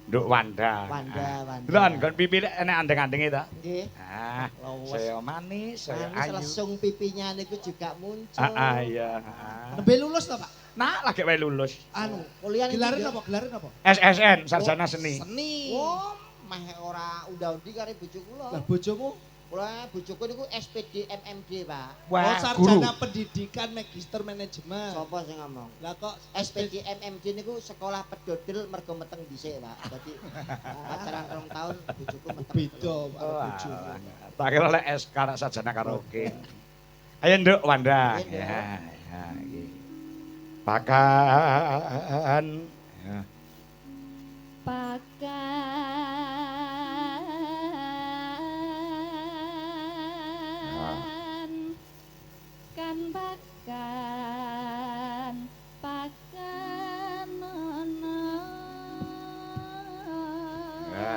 Nduk Wanda. Wanda. Lho, nggon pipi enek andeng-andenge ta? Nggih. Ah, saya manis, saya Manis ayu. lesung pipinya niku juga muncul. Iya. Nembe lulus to, Pak? Nah, lagi wae lulus. Anu, kuliah Gelaran apa? Gelaran apa? SSN, sarjana seni. Seni. Oh, meh ora unda-undi karo bojo kula. Lah bojomu? Kula bojoku niku SPD MMD, Pak. Oh, Wah, sarjana guru. pendidikan magister manajemen. Sapa sing ngomong? Lah kok SPD MMD niku sekolah pedodel mergo meteng dhisik, Pak. Dadi pacaran 2 tahun bojoku meteng. beda karo Wah, bojomu. tak kira lek SK sarjana karaoke. Ayo Nduk Wanda. Iya, Nduk. Ya, iki. Pakan. Ya. Pakan kan pakan nono Ya.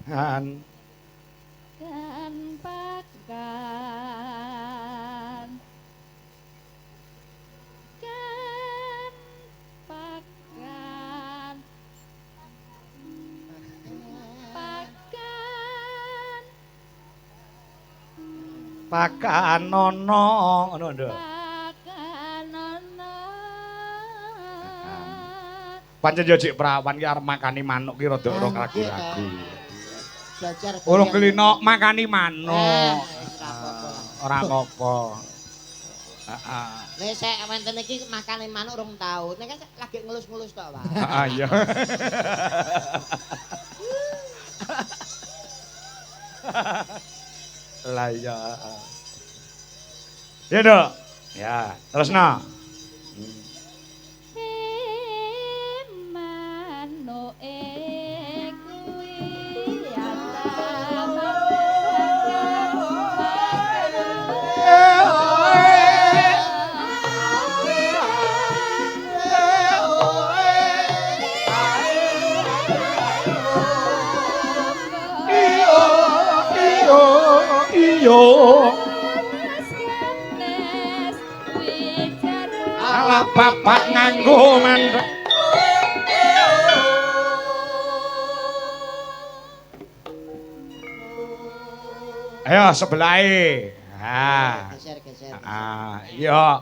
Han. kan pakan kan pakan pakan Pakanono ngono lho. Pakanono. Pancen yo jek prawan ki arep makani manuk ki rada ora ragu-ragu. Belajar. Urung kelino makani manuk. Ora apa-apa. Ora apa. Heeh. Nek sek wenten iki makane manuk rong tau. Nek lagi ngelus-ngelus tok, Pak. Heeh iya. Lah iya. Ya dok. Ya, terus no. Manuke kuwi Ala bapak nganggo mandek. Ayo sebelahe. Geser. Iya.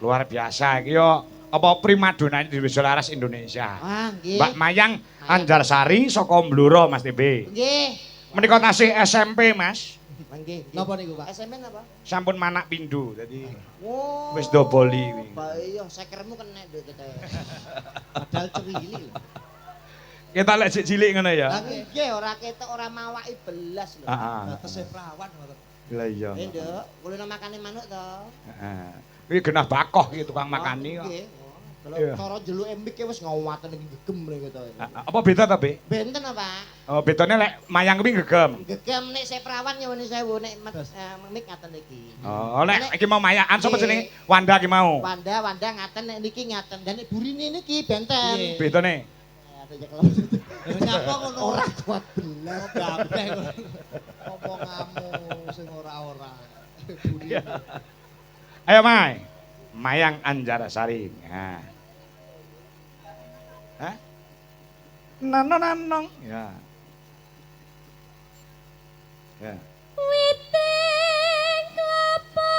Luar biasa iki yo. Apa primadonane di Solaras Indonesia. Ah, nggih. Mbak Mayang Anjarsari saka Blora Mas TB. Nggih. Menika tasih SMP Mas. Nggih. Napa niku, Pak? SMP napa? Sampun manak pindho dadi Oh. wis doboli kuwi. Pak iya sekermu kena nduk kita. Padahal cewili lho. Kita lek sik cilik ngono ya. Lah nggih ora ketok ora mawaki belas lho. Heeh. Batese prawan ngoten. Lah iya. Nduk, kulino makane manuk to. Heeh. Kuwi genah bakoh iki tukang makani kok. Nggih. Kalau Iya. cara jeluke mik wis ngawaten iki gegem lho to. Apa beda ta, Be? Benten apa? Oh, bedane lek mayang kuwi gegem. Gegem nek saya perawan nyuwun sewu nek mik ngaten iki. Oh, lek iki mau mayaan sapa jenenge? Wanda ki mau. Wanda ngaten nek niki ngaten. Dan nek burine niki benten. Piye? Bedane. Ada cekel. Nyapa ngono Ora kuat belas. kabeh ngono. Omonganmu sing ora-ora. Ayo, Mai. Mayang Anjarsari. Nah. Hah? Nanong. Ya. Ya. Witing klapa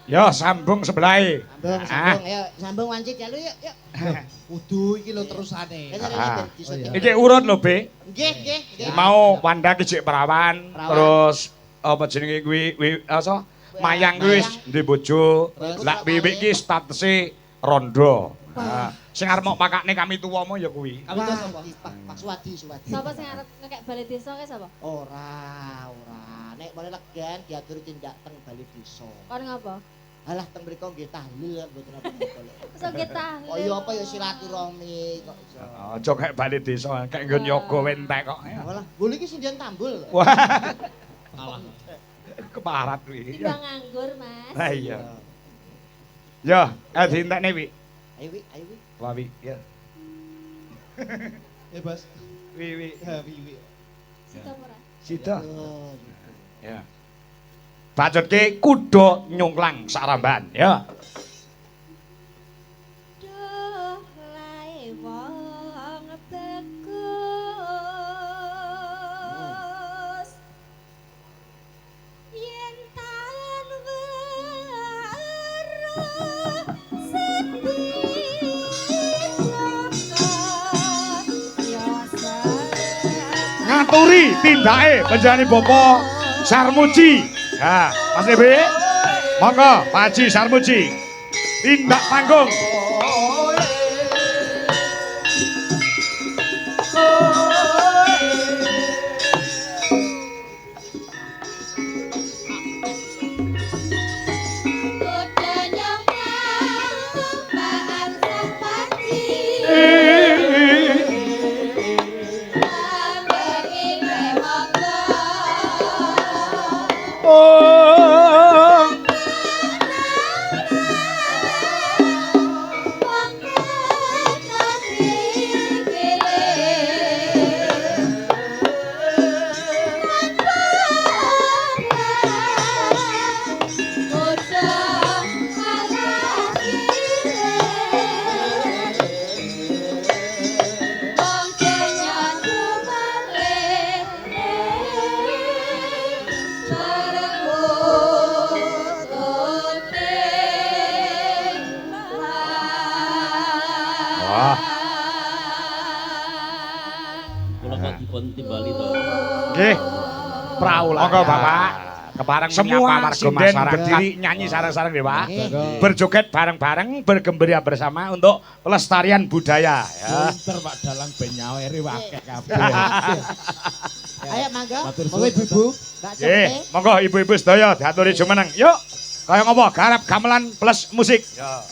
Yo sambung sebelahe. Sambung, ayo sambung wancit ya lu yuk. Kudu iki lho terusane. Iki urut lho, Be. Nggih. Mau Wanda ki jek perawan, Perawan. terus apa jenenge kuwi apa? Mayang kuwi wis ndek bojo. Lah wiwik ki statuse rondo. Nah, sing arep mok pakakne kami tuwa mo ya kuwi. Kami terus apa? Pak Suwadi. Sapa sing arep ngekek bali desa ki sapa? Ora. Nek boleh legan diatur tindak teng bali desa. Kon ngapa? Alah teng mriku nggih tahlil mboten apa-apa. Iso nggih tahlil. Oh iya apa ya silaturahmi kok iso. Aja kayak bali desa, kayak nggon yoga wentek kok. Walah, bulu iki sindian tambul. Wah, Alah. keparat kuwi. Timbang nganggur, Mas. Lah iya. Yo, dientekne wi. Ayo wi. Wah wi, ya. Bos. Wi. Ha wi. Sita ora? Sida. Oh, Ya. Bacotke kuda nyungklang saramban, ya. Duh lae wong tekus yen tan weruh sedih loko ya ngaturi tindake panjenengane Bapak Sarmuji. Ha, Mas Ebe. Monggo Pak Haji Sarmuji. Tindak panggung. Nggih. Praula. Monggo Bapak. Kepareng semua sinden berdiri nyanyi sareng-sareng nggih Pak. Berjoget bareng-bareng bergembira bersama untuk pelestarian budaya ya. Pinter Pak dalang ben nyaweri akeh kabeh. Ayo mangga. Monggo Ibu-ibu. Nggih, monggo ibu-ibu sedaya diaturi jumeneng. Yuk. Kaya ngopo garap gamelan plus musik. Ya.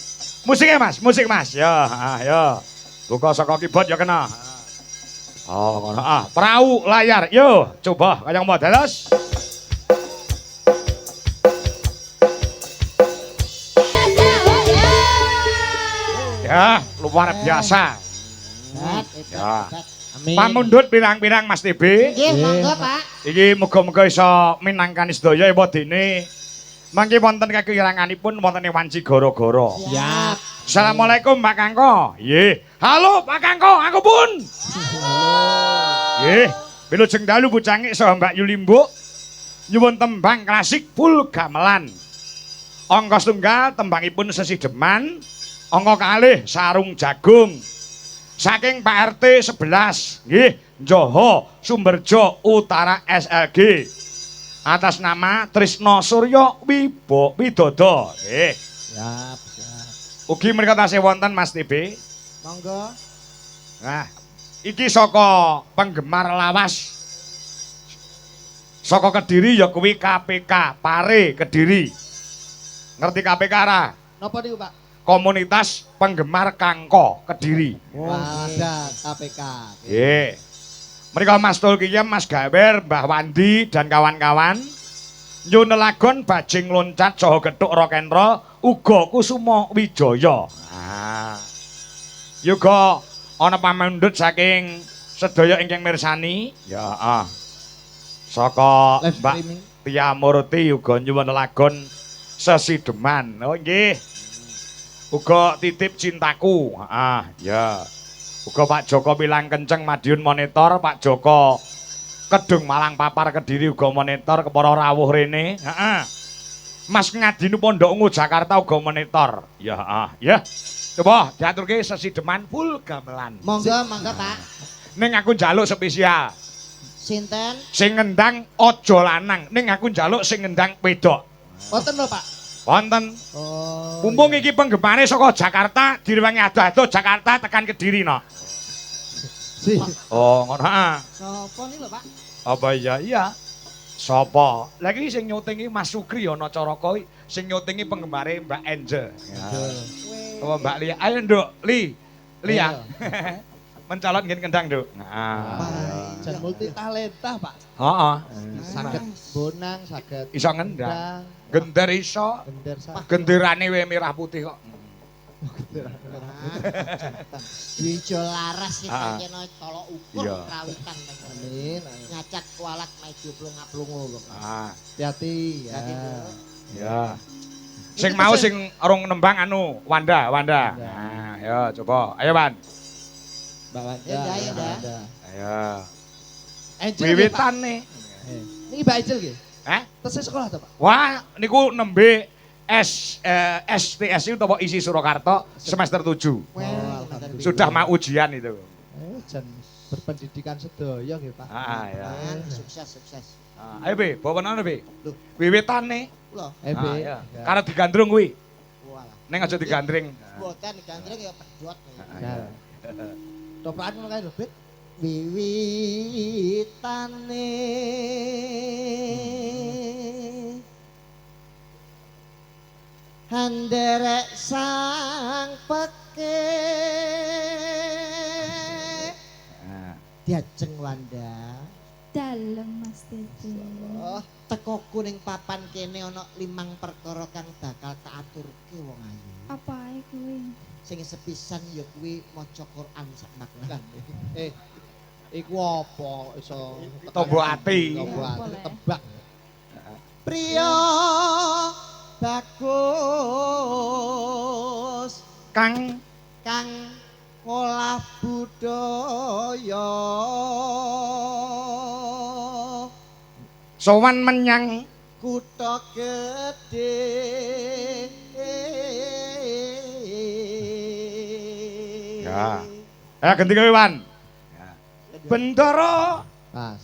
Musiknya Mas, musik Mas. Ya, ya. Buka saka keyboard ya kena. Oh, ngono ah. Perahu layar. Yo, coba kaya ngopo dados. Ya, luar biasa. Ya. Amin. Pamundhut pirang-pirang Mas TB. Nggih, monggo Pak. Iki muga-muga iso minangkani sedaya ewadene. Mangke wonten kekiranganipun wonten ing wanci gara-gara. Siap. Assalamualaikum Pak Kangko. Nggih. Halo Pak Kangko, aku pun. Nggih, wilujeng dalu Bucangik saha Mbak Yulimbuk. Nyuwun tembang klasik full gamelan. Angka setunggal tembangipun Sesideman. Angka kalih Sarung Jagung. Saking Pak RT 11, nggih, Njoho Sumberjo Utara SLG. Atas nama Trisno Suryo Widodo. Nggih. Siap, siap. Ugi menika tasih wonten Mas TB. Monggo. Nah, iki saka penggemar lawas. Saka Kediri ya kuwi KPK, Pare Kediri. Ngerti KPK ra? Napa niku Pak? Komunitas Penggemar Kangko Kediri. Ada KPK. Nggih. Menika Mas Tulkiyem, Mas Gawer, Mbah Wandi dan kawan-kawan nyunelagon bajing loncat saha gethuk rock and roll uga Kusuma Wijaya. Ah. Yuga ana pamundhut saking sedaya ingkang mirsani. Ya, saka Live Mbak streaming. Tia Murti uga nyuwun lagon Sesideman. Oh nggih. Uga Titip Cintaku. Ya. Uga Pak Joko Pilang Kenceng Madiun Monitor, Pak Joko Kedung Malang Papar Kediri uga monitor, kepara rawuh rene. Heeh. Mas Ngadinu Pondok Ungu Jakarta uga monitor. Ya, ya. Coba diaturke Sesideman full gamelan. Monggo, monggo Pak. Ning aku njaluk spesial. Sinten? Sing ngendang aja lanang, ning aku njaluk sing ngendang wedok. Wonten lho Pak. Wonten. Oh. Mumpung iki penggemare saka Jakarta, direwangi ado-ado Jakarta tekan Kediri no. Si. Oh, ngono ha. Sopo niku lho Pak? Apa iya? Iya. Sapa? Lagi sing nyutingi Mas Sukri ana Caraka sing nyutingi penggemare Mbak Angel. Ya. Apa Mbak Lia? Ayo Nduk, Li ya. Mencolot ngen kendang, Nduk. Jan multi talenta Pak. Heeh. Saged bonang, saged Iso ngendang. Gender iso. gender saged. Genderane we merah putih kok. Wijo laras kita kena tolok ukur Iya. krawitan. Amin. Ngacak kualat maju plung-plungu lho. Hati-hati ya. Ya. Sing mau sing urung nembang anu Wanda. Nah, ya coba. Ayo, Wan. Mbak Wanda. Ya, ya, ya. Wanda. Ayo. Angel nggih, Pak. Wiwitan nih. Niki Mbak Angel nggih. Tesih sekolah ta Pak? Wah, niku nembe STSI utawa isi Surakarta semester 7. Alhamdulillah. Sudah mau ujian itu. Jan berpendidikan sedaya nggih Pak. Ya. Sukses. Ayo Be, bawa Be. Loh. Wiwitane. Kula. Be. Ya. Karena digandrung kuwi. Walah. Ning aja digandring. Mboten gandreng ya pedhot. Ya. Toprakan ngono kae lho, Bet. Wiwitane handerek sang peke diajeng Wanda Dalem Mas Dede. tekoku ning papan kene ana 5 perkara kang bakal tak aturke wong ayu. Apa ae kuwi? Sing sepisan ya kuwi maca Quran sak maknane. Iku apa iso Tombo ati. Tombo ati Boleh. tebak. Priya bagus Kang olah budaya sowan menyang kutha gedhe Ya. Ganti kowe Wan. Bendara Pas.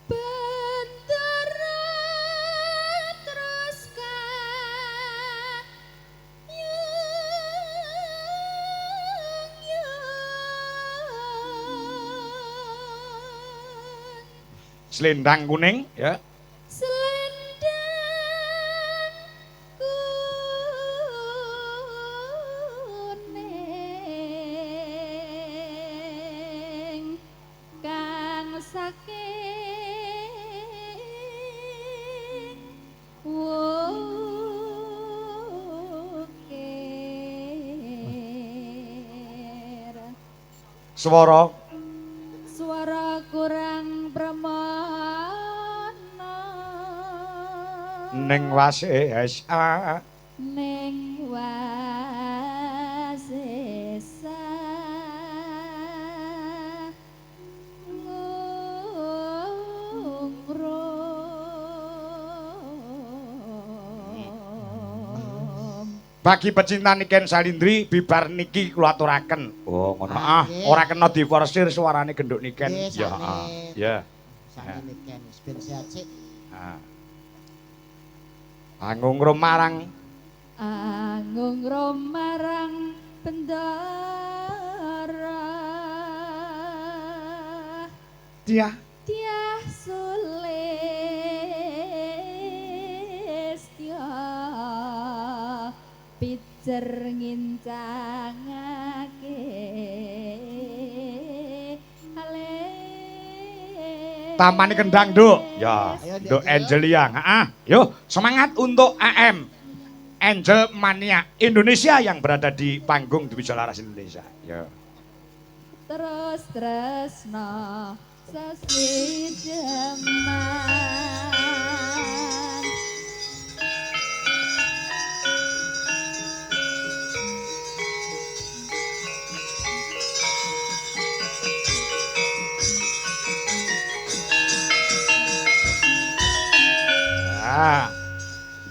Bendera terus selendang kuning ya. selendang kuning kang saking wukir Swara suara kurang pramana ning wase sa ning wasesa bagi pecinta Niken Salindri bibar niki kula aturaken. Oh ngono Nggih. ora kena diforsir suarane genduk Niken. Nggih, Ya. sakne. Ya. sakjane Ken ben sehat sik. Anggung romarang Anggung romarang bendara dia Tiah Sulistya pijer ngincangake Tamani Kendang, Nduk. Ya, Ayo, Nduk Angel. Angelia. Yo, semangat untuk AM Angel Mania Indonesia yang berada di panggung di Wijalaras Indonesia. Ya. terus tresno sasi deman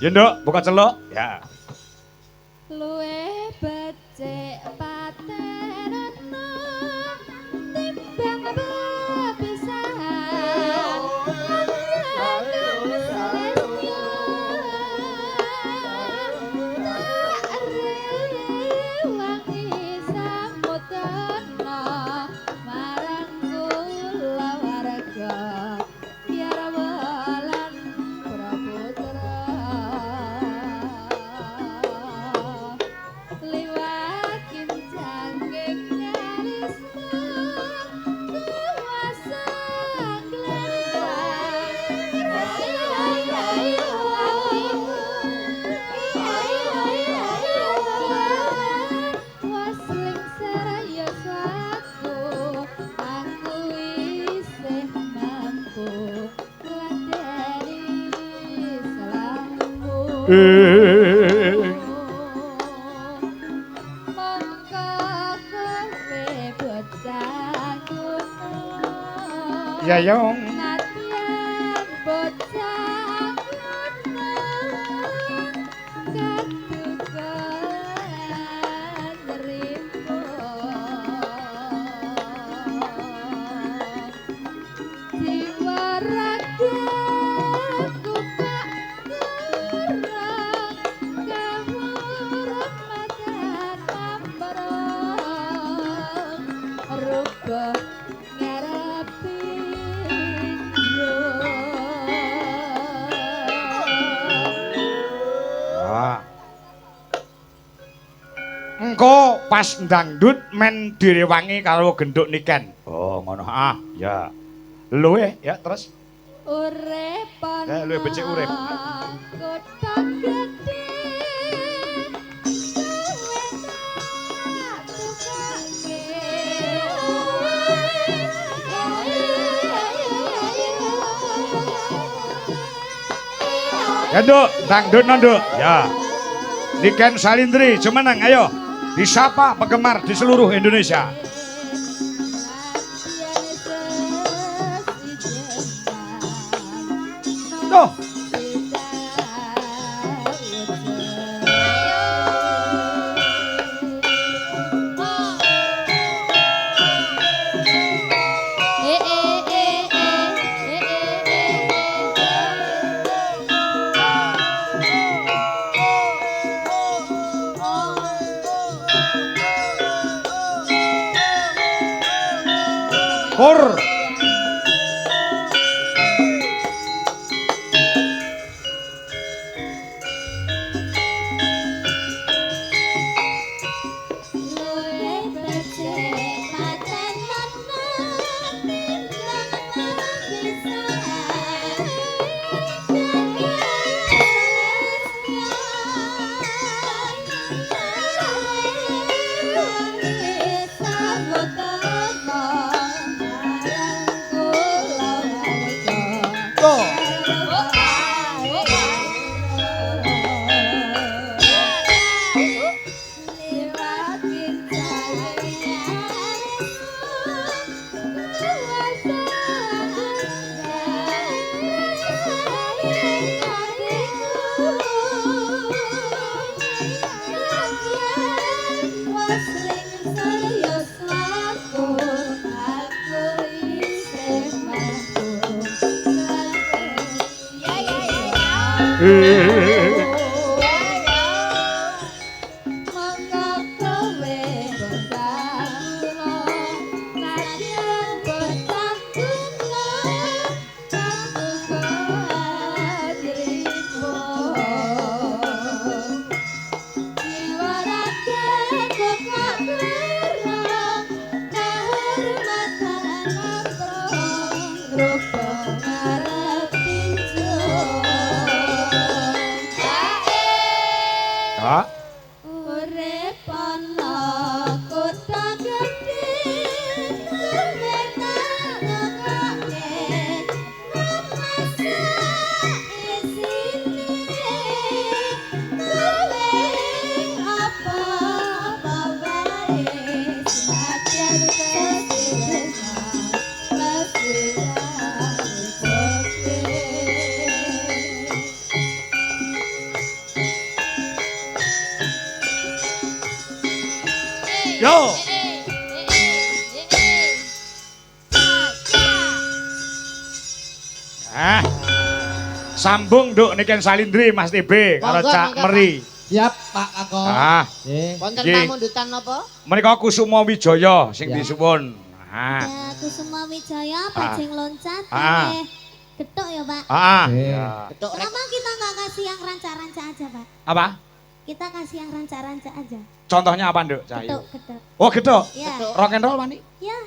Ya, Nduk, buka celuk. Ya. luwe becik patenana timbang bepisahan Ya, Yong. Nadyan bocah gunung kadukan rimbun engko pas dangdut men direwangi karo genduk niken. Oh, ngono. Ah, ya. Luwe ya terus. Urip ana. Luwe becik urip. Kota gede. Ya, Nduk, dangdut Nduk. Ya. Niken Salindri, Jumeneng, ayo. Disapa penggemar di seluruh Indonesia. Tuh. Kur. Yo. Sambung Nduk Niken Salindri Mas TB karo Cak Meri. Siap Pak Kakon. Wonten Nggih. pamundutan napa? Menika Kusuma Wijaya sing disuwun. Ya, Kusuma Wijaya, bajing loncat, Ah. getuk ya Pak. Ya. Ketuk rek. Kenapa kita nggak kasih yang ranca-ranca aja Pak? Apa? Kita kasih yang ranca-ranca aja. Contohnya apa Nduk? Cahayu. Getuk, getuk. Oh, gedok. Iya, Rock and roll wani. iya,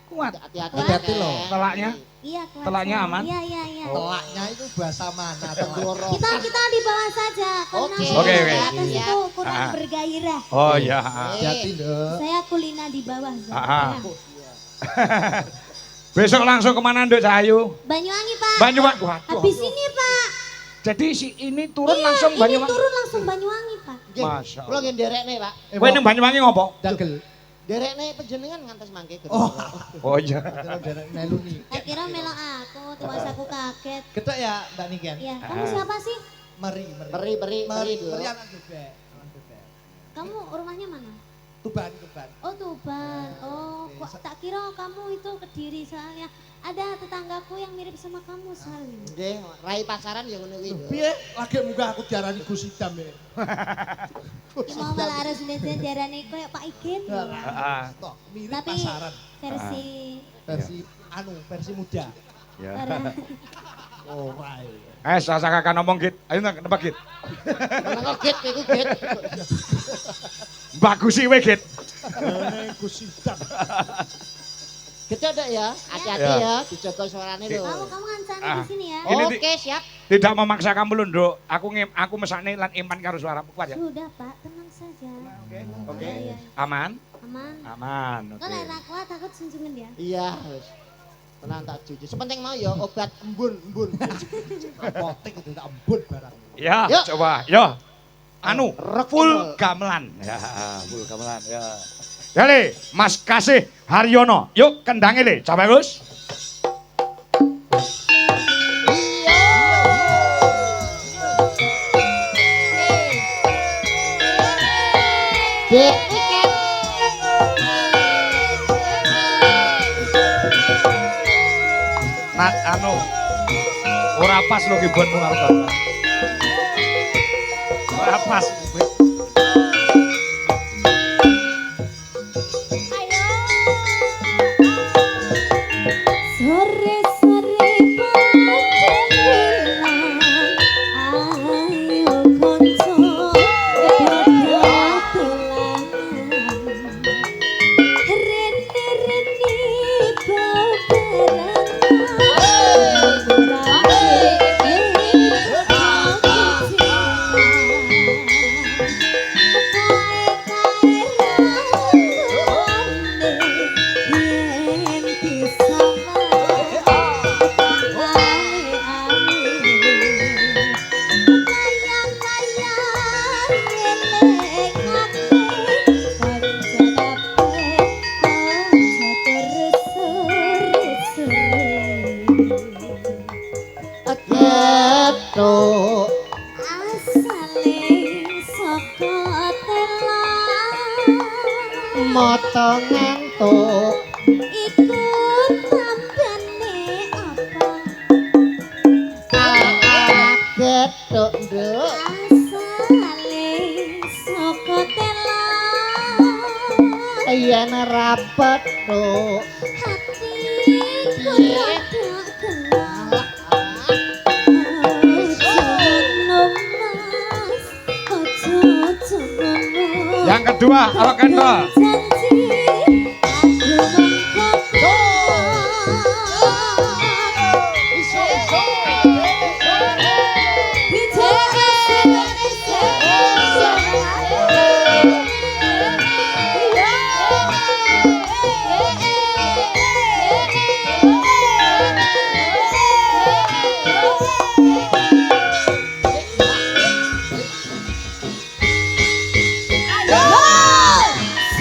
Kuat. Hati-hati. Hati-hati loh. Telaknya. iya. kuat Telaknya sekali. aman? Iya, iya, iya. Telaknya itu bahasa mana? Tenggoro. Kita di bawah saja karena Oke. saya Oke, di oke. atas Siap. itu kurang Ah. bergairah. Oh iya. Hati-hati Nduk. Saya kulina di bawah. Zak. Ah. Ya. Besok langsung kemana Nduk Cahayu? Banyuwangi Pak. Banyuwangi. Waduh. Habis ini Pak. Jadi si ini turun Iya, langsung ini Banyuwangi. turun langsung Banyuwangi Pak. Nggih. Masya Kula Allah. nggih nderekne, Pak. Kowe ning Banyuwangi ngopo? Dagel. Nderekne panjenengan ngantos mangke. Oh iya. Derek melu nih. Tak kira melok aku, terus aku kaget. Ketok ya Mbak Niken. Ya, kamu siapa sih? Meri. Meri dulu. Meri anak bebek. Anak bebek. Kamu rumahnya mana? Tuban. Oh Tuban. Oh, kok tak kira kamu itu Kediri soalnya ada tetanggaku yang mirip sama kamu Salim. Nggih, rai pasaran ya ngono kuwi. Piye lagi muga aku diarani Gus Idam ya. Ki mau malah harus diarani koyo Pak Igin. Heeh. Tok mirip Tapi pasaran. versi Versi muda. Ya. orang. Oh, right. Sasa kakak ngomong Git. Ayo nembak Git. Ngono git iku git. Bagus sih Git. Gus Sidang. Gede dek ya, hati-hati Ya. ya, dijaga suarane lho. Kamu ngancani Ah. di sini ya. Ini Oke, siap. Tidak memaksa kamu lho, Nduk. Aku mesakne lan iman karo suaramu kuat ya. Sudah Pak, tenang saja. Oke. Iya, iya. Aman? Aman. Aman. Kan Oke. enak kuat takut sunjungan dia. Iya, wis. Tenang tak jujur. Sepenting mau ya obat embun. Apotek itu tak embun barang. Ya, Yuk. coba. Yo. Anu, Rock full and roll. gamelan. Ya, full gamelan ya. Ya Le, Mas Kasih Haryono. Yuk kendange Le, coba Gus. Dek tiket. Nat anu. Ora pas lho kibonmu karo gamelan. Ora pas. Sore-sore panjenengan ayo konco dodolan rene-rene Geto. asale saka telan Moto ngantuk. iku tambane apa Geto nduk. asale saka telan Yen rapet tuh. hatiku rada gelap Yang kedua, rock and roll.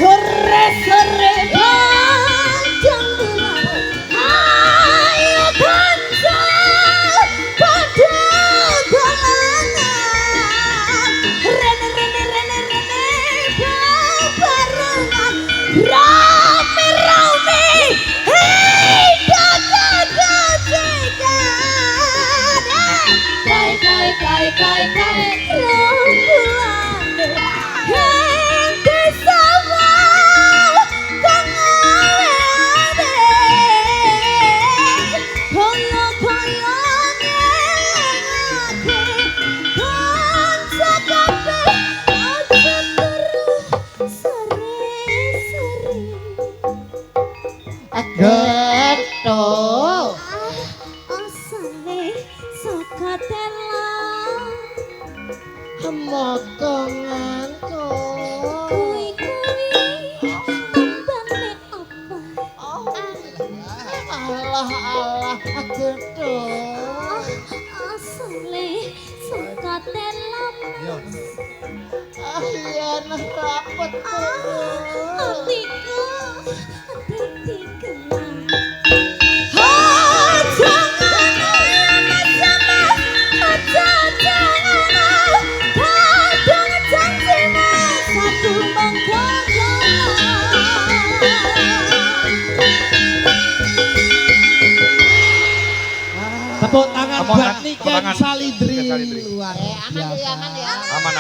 Sore-sore panjang bulan, ayo kanca pada dolanan. Rene bebarengan, rame-rame, hei dada-dadakan. Kai, rombulane, hei bersama kang aleane. Koyo-koyo ngelangake, kanca kabeh aja terus sore-sore. Geto. Asale saka telan Moto ngantuk. kuwi tambane apa Allah geto. asale saka telan Yen rapet tuh. hatiku dadi gelap jangan mas jangan kadang janjimu satu Tepuk tangan Tepuk buat tangan, Niken tepuk tangan. Salidri. Niken Salidri. Luar Aman ya, biasa. aman ya. Aman.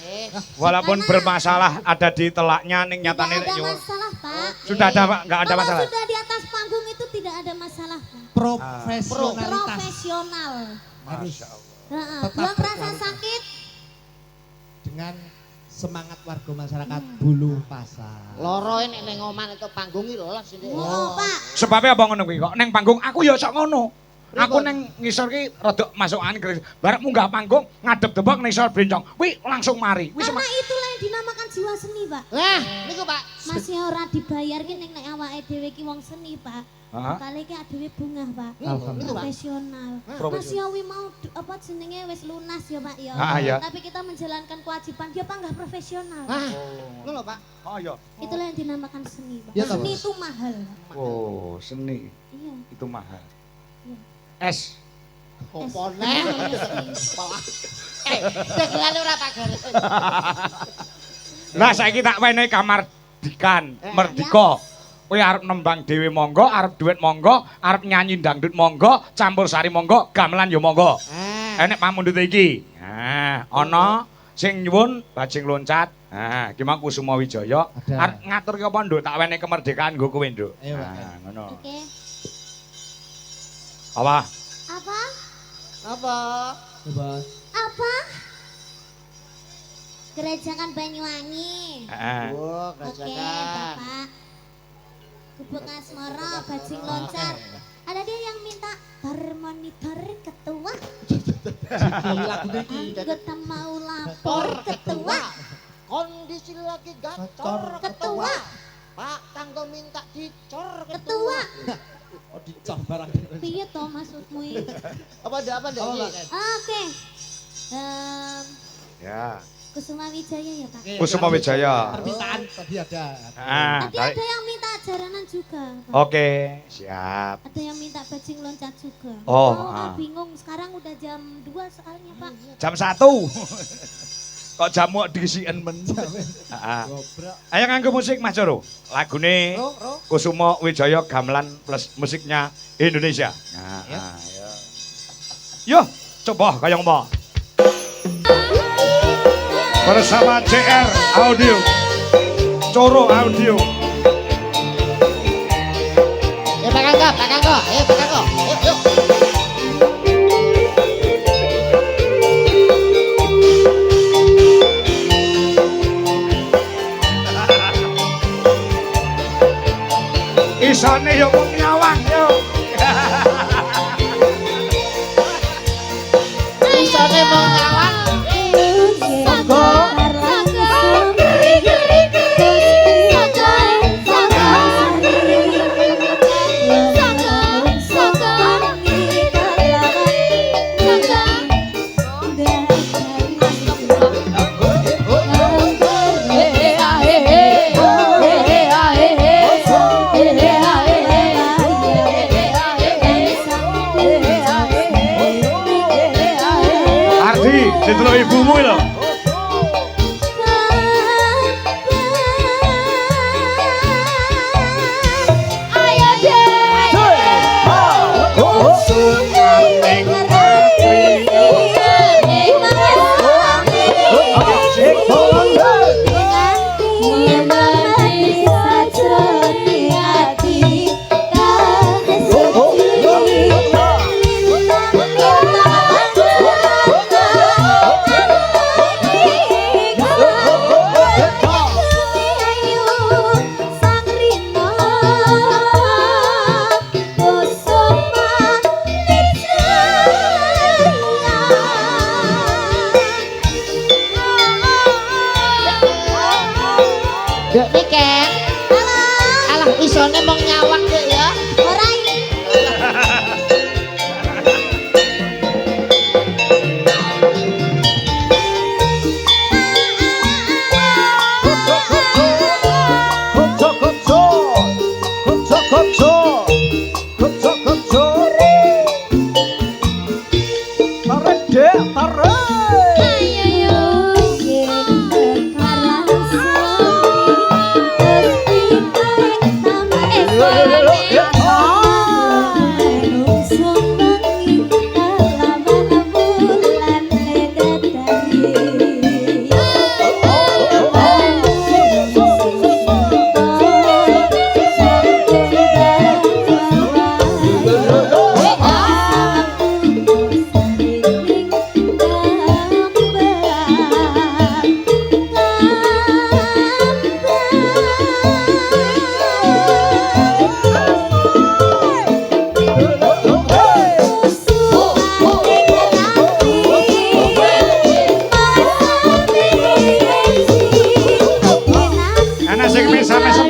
Eh. Walaupun bermasalah ada di telaknya ning nyatane tidak ada nyuwun. masalah Pak. Sudah ada Pak? Enggak ada Kalau masalah. sudah di atas panggung itu tidak ada masalah Pak. Profesionalitas. Profesional. Masya Allah. Heeh. Tetap Buang rasa berkualitas. sakit. Dengan semangat warga masyarakat Bulu Pasar. Loro nek ning oman itu panggung iki lho lah sini. Oh, Pak. Sebabnya apa ngono kuwi kok ning panggung aku ya sok ngono. Aku ning ngisor ki rada masuk angin keris. Barek munggah panggung ngadep debok ning ngisor bencong. Kuwi langsung mari. Kuwi Karena itulah yang dinamakan jiwa seni, Pak. Lah, niku Pak. Masih ora dibayar ki nek awake dhewe ki wong seni, Pak. Hah? Kali ki adewe bungah, Pak. Niku Pak. Profesional. Masih awi mau apa jenenge wis lunas ya, Pak ya. Ah, iya. Tapi kita menjalankan kewajiban dia panggah profesional. Ah, ngono Pak. Oh iya. Itulah yang dinamakan seni, Pak. Iya, toh, Seni Bos? itu mahal. Oh, seni Iya. itu mahal. Iya. Es. Opo Es. neh? Dagelane ora tak garis. Lah saiki tak wenehi kamardikan, merdika. Kowe arep nembang dhewe monggo, arep duit monggo, arep nyanyi dangdut monggo, campur sari monggo, gamelan yo monggo. Enek pamundhut iki. Nah, ana sing nyuwun bajing loncat. Nah, ki mang Kusuma Wijaya. Ada. Arep ngaturke apa, Nduk? Tak wenehi kemerdekaan nggo kowe, Nduk. Ayo, Pak. Nah, ngono. Oke. Apa? Apa? Apa? Bos. Apa? Gerajakan Banyuwangi. Heeh. Oh, Oke, kerjakan. Bapak. Gubuk Asmara, bajing loncat. Ada dia yang minta bermonitor ketua. Lagu niki. Anggota mau lapor ketua. Kondisi lagi gacor Gacor ketua. Pak Tanggo minta dicor Ketua. Oh dicor barang. Piye to maksudmu iki? Apa ada apa Apa, Pak? ndak? Oke. Ya. Kusuma Wijaya ya, Pak. Kusuma Wijaya. Permintaan tadi ada. Ah, Tadi ada yang minta jaranan juga, Pak. Oke, siap. Ada yang minta bajing loncat juga. Oh, Ah, ah. bingung sekarang udah jam 2 soalnya, Pak. Jam 1. Kok jamu disiken men. Heeh. Gobrak. Ayo nganggo musik Mas Joro. Lagune Ro. Kusuma Wijaya gamelan plus musiknya Indonesia. Nah, Ya. ayo. Yo, coba kayong mau. Bersama CR Audio. Coro Audio. Pak Kanggo, Pak Kanggo. Pak Kanggo. Yuk, yuk. Isane yo mung nyawang yo. Isane mau ngawang. Ardi, didelok ibumu lho. Dek Niken. Alah isone mau nyawang dek ya. Ora ini.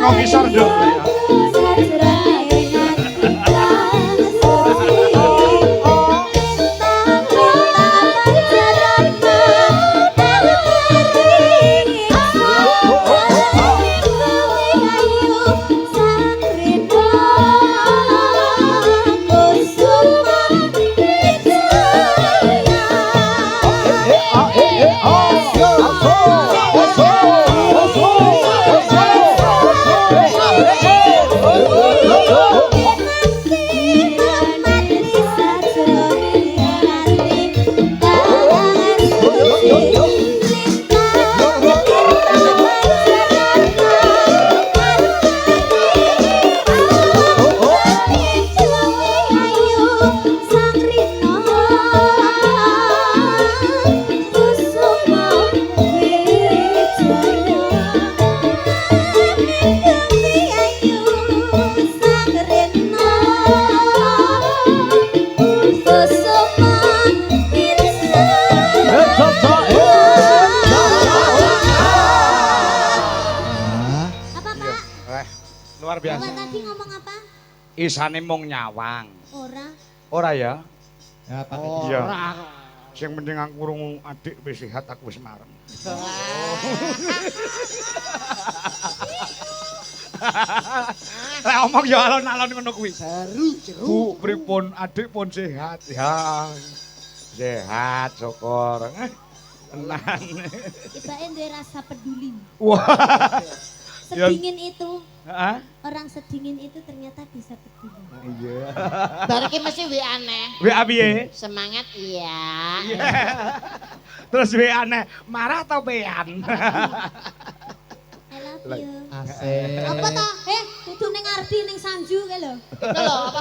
teko ngisor, Nduk. Luar biasa. Bapak tadi ngomong apa? Isane mung nyawang. Ora. Ora ya? Ya, pakai Iya. Sing penting aku krungu adik wis sehat aku wis marem. Lah omong ya alon-alon ngono kuwi. Seru, seru. Bu, pripun adik pun sehat ya. Sehat syukur. Tenan. Tibake duwe rasa peduli. Wah. Sedingin itu, Heeh. orang sedingin itu ternyata bisa peduli. Iya. Bar iki mesti we aneh. WA piye? Semangat iya. Terus WA aneh, marah atau pean? I love you. Asik. Apa toh? Kudu ning Ardi ning Sanju kae lho. Itu lho apa?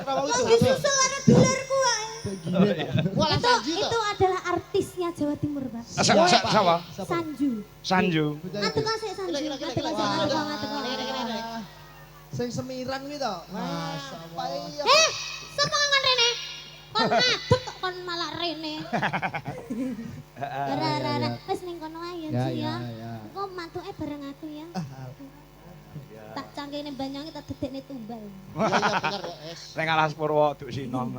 Kok disusul karo dulurku wae. Gini, Pak. Wah, lah Sanju Itu to. adalah artisnya Jawa Timur, Pak. Siapa? Sanju. Sanju. Ngatuk sik Sanju. Ngatuk ngatuk. Sing semiran kuwi to. Masyaallah. Sapa ngomong rene? Kon ngadep kok kon malah rene. Ora. Wis ning kono ae Ya, ya. ya. Kok mantuke bareng aku ya. Tak cangkene banyange tak dedekne tumbal. Iya bener ya, Es. Ning Alas Purwo Duk Sinom.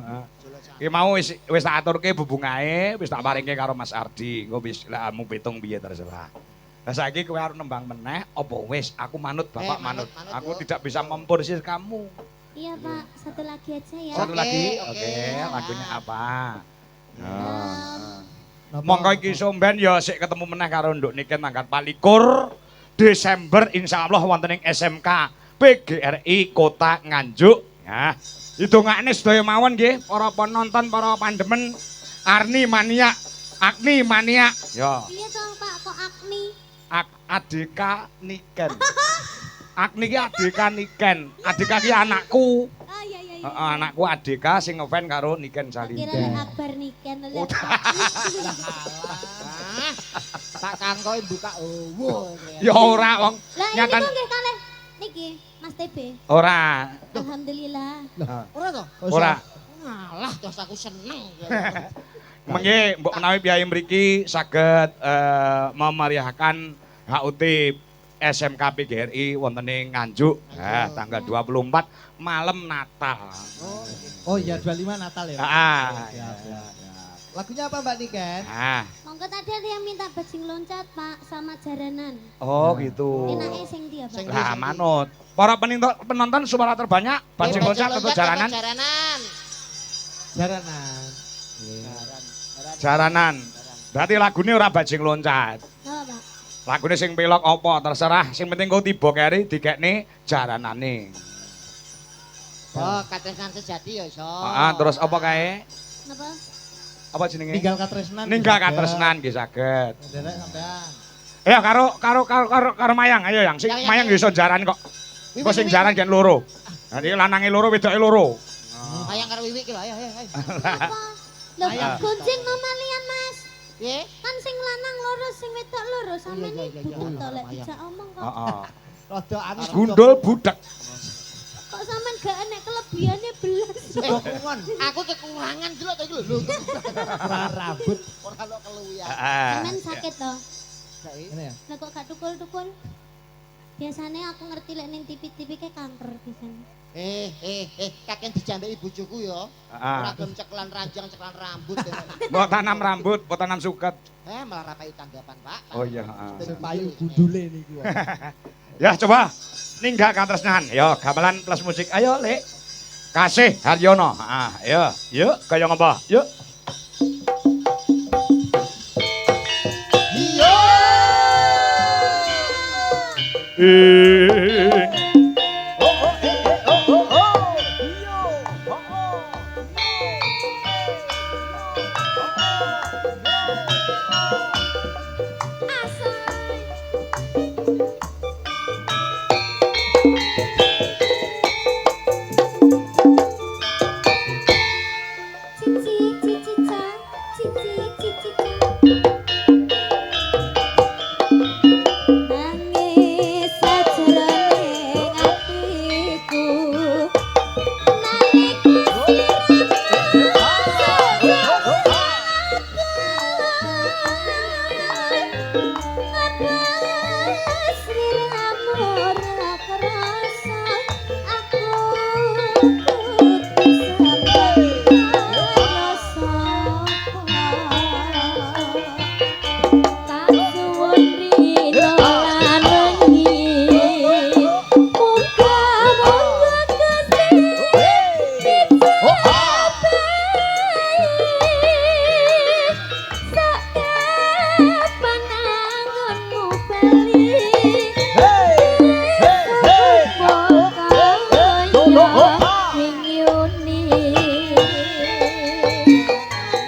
Ki mau wis tak aturke bubungae, wis tak paringke karo Mas Ardi. Engko wis lek mung pitung piye terserah. Lah saiki kowe arep nembang meneh apa wis aku manut Bapak manut. manut, Aku yo. tidak bisa memporsir kamu. Iya, Pak. Satu lagi aja ya. Satu Oke, lagi. oke. Oke, lagunya apa? Napa? Monggo iki somben ya sik ketemu meneh karo Nduk Niken tanggal 24 Desember insyaallah wonten ing SMK PGRI Kota Nganjuk. Ya. Hidungane sedaya mawon nggih para penonton, para pandemen Arni Mania, Agni Mania. Ya. Iya toh, Pak. Kok Agni? Adika Niken. Agni ki Adika Niken. Adika ki anakku. Oh iya. Heeh, anakku Adika sing ngefan karo Niken Kira Salinda. lek Akbar niken lek. Tak kangkoe buka owo. Ya ora wong Lah ini nyatan kok nggih kalih niki Mas TB. ora. Alhamdulillah. Ora to? Ora. Ngalah terus aku seneng. Mengke mbok menawi piyai mriki saged memeriahkan HUT SMK PGRI wonten ing Nganjuk. Tanggal 24 malam Natal. Oh iya 25 Natal ya. Pak? Heeh. Siap. Lagunya apa Mbak Niken? Ah. Monggo tadi ada yang minta bajing loncat, Pak, sama jaranan. Oh gitu. Enake sing ndi ya, Pak? Lah manut. Para penonton suara terbanyak bajing loncat atau jaranan? Jaranan. Jaranan. Jaranan. Berarti lagune ora bajing loncat. Oh, Pak. Lagune sing pelok apa terserah, sing penting kau tiba keri dikekne jaranane. Oh, katresnan sejati ya iso. Heeh, terus apa kae? Napa? Apa jenenge? Ninggal katresnan. Ninggal katresnan nggih saged. Derek sampean. Ya karo Mayang, ayo yang sing Yang, Mayang iso jaran kok. Kok sing jaran gen loro. Nanti lanange loro wedoke loro. Bayang karo Wiwi ki lho, ayo. Apa? Lho, gonceng mamalian, Mas. Piye? Kan sing lanang loro, sing wedok loro, sampeyan Iya, iki butuh to lek Mayang. dijak omong kok. Heeh. Rada anu Gundul budak. Kok sampean gak enek kelebihane belas. Dokungan. Aku kekurangan dulu to iki lho. Kurang rambut. Ora ono keluwian. Heeh. Sampeyan sakit to. Ini ya. Lah kok gak tukul-tukul? Biasanya aku ngerti lek ning TV-TV kayak kanker biasanya. Kakek dijambeki bojoku ya. Ora gelem ceklan ranjang, ceklan rambut. Mbok tanam rambut, mbok tanam suket. Malah rapai tanggapan, Pak. Oh iya, heeh. Sepayu gundule niku. Ya coba ninggak katresnan. Yo gamelan plus musik. Ayo, Lek. Kasih Haryono. Ayo, yuk kaya ngapa? Yuk. Nangis sajroning atiku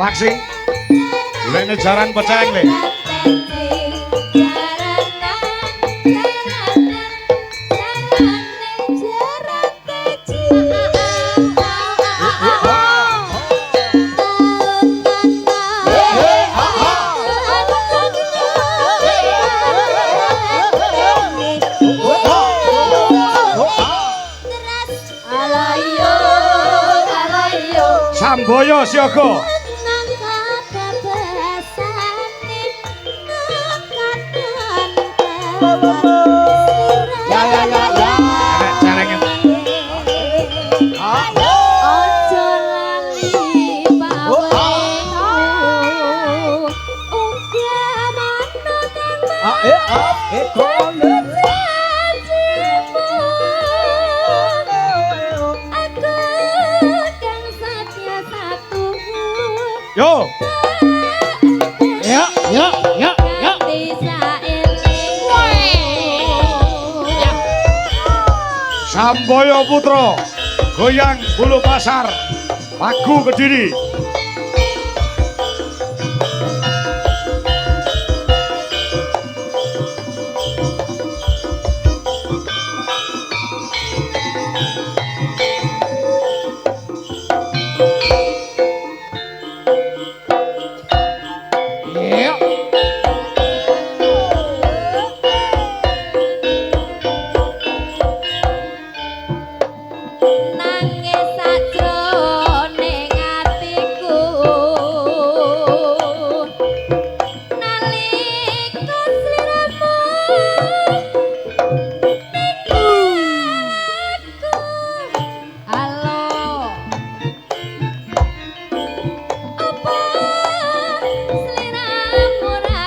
Paksi. Golekne jaran peceng, Le. Samboyo siaga. Nek jarenge. Ojo lali pawemu uga manut aku kang satya satu Yo. ganti saeling Samboyo Putra. Goyang Bulu Pasar. Pagu Kediri. nangis sajroning atiku nalika sliramu aku halo apa sliramu ra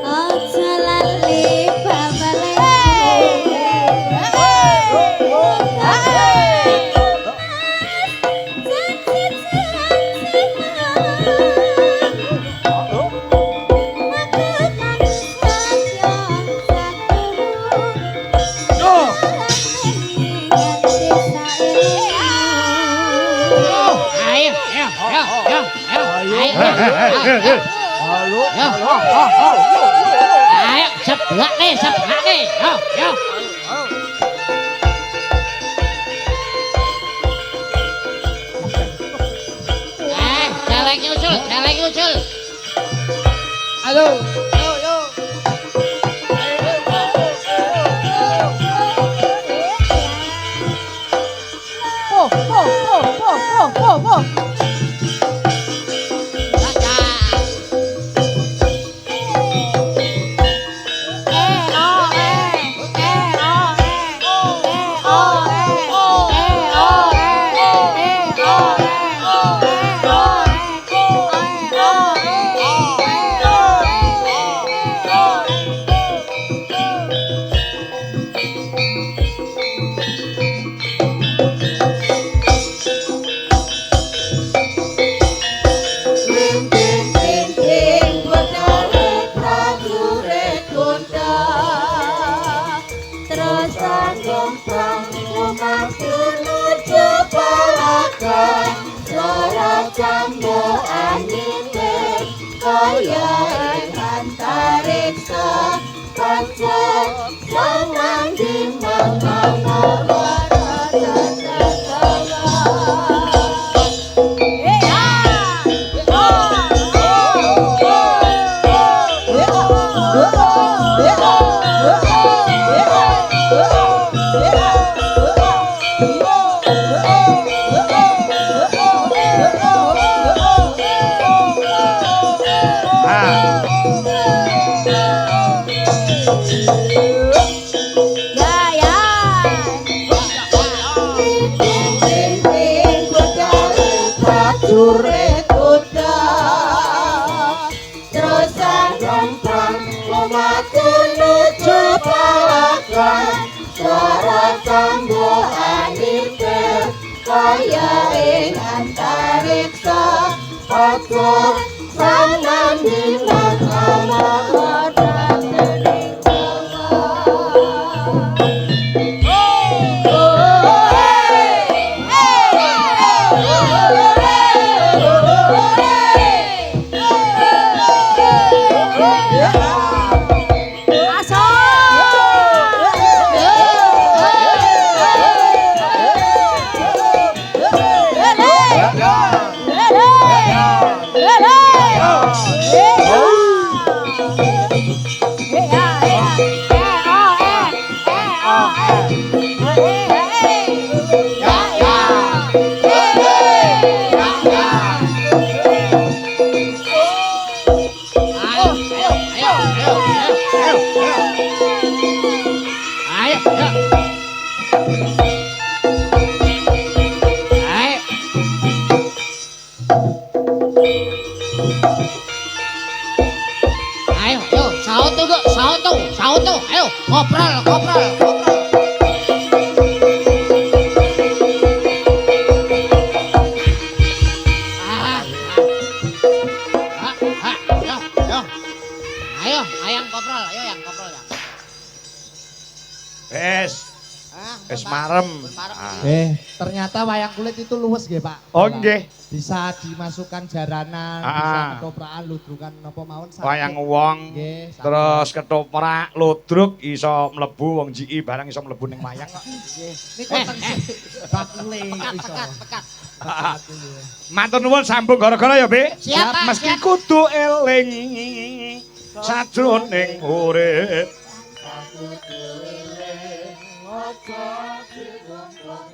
Aja lali babale. Ayo, sebelah nih, yo, yo. Celeng usul. Halo. Sauto, ayo, ngobrol. Ayo, yang koprol ya. Wis marem. Ternyata wayang kulit itu luwes nggih, Pak. Oh nggih. Bisa dimasukkan jaranan, bisa ketoprakan, ludrukan napa mawon. Wayang wong, terus ketoprak, ludruk iso mlebu wong jiki barang iso mlebu ning wayang kok. Niku teng bakule iso. Matur nuwun sambung gara-gara ya, Be. Siap, Pak, Mesti siap. kudu eling sajroning urip. Ojo digombong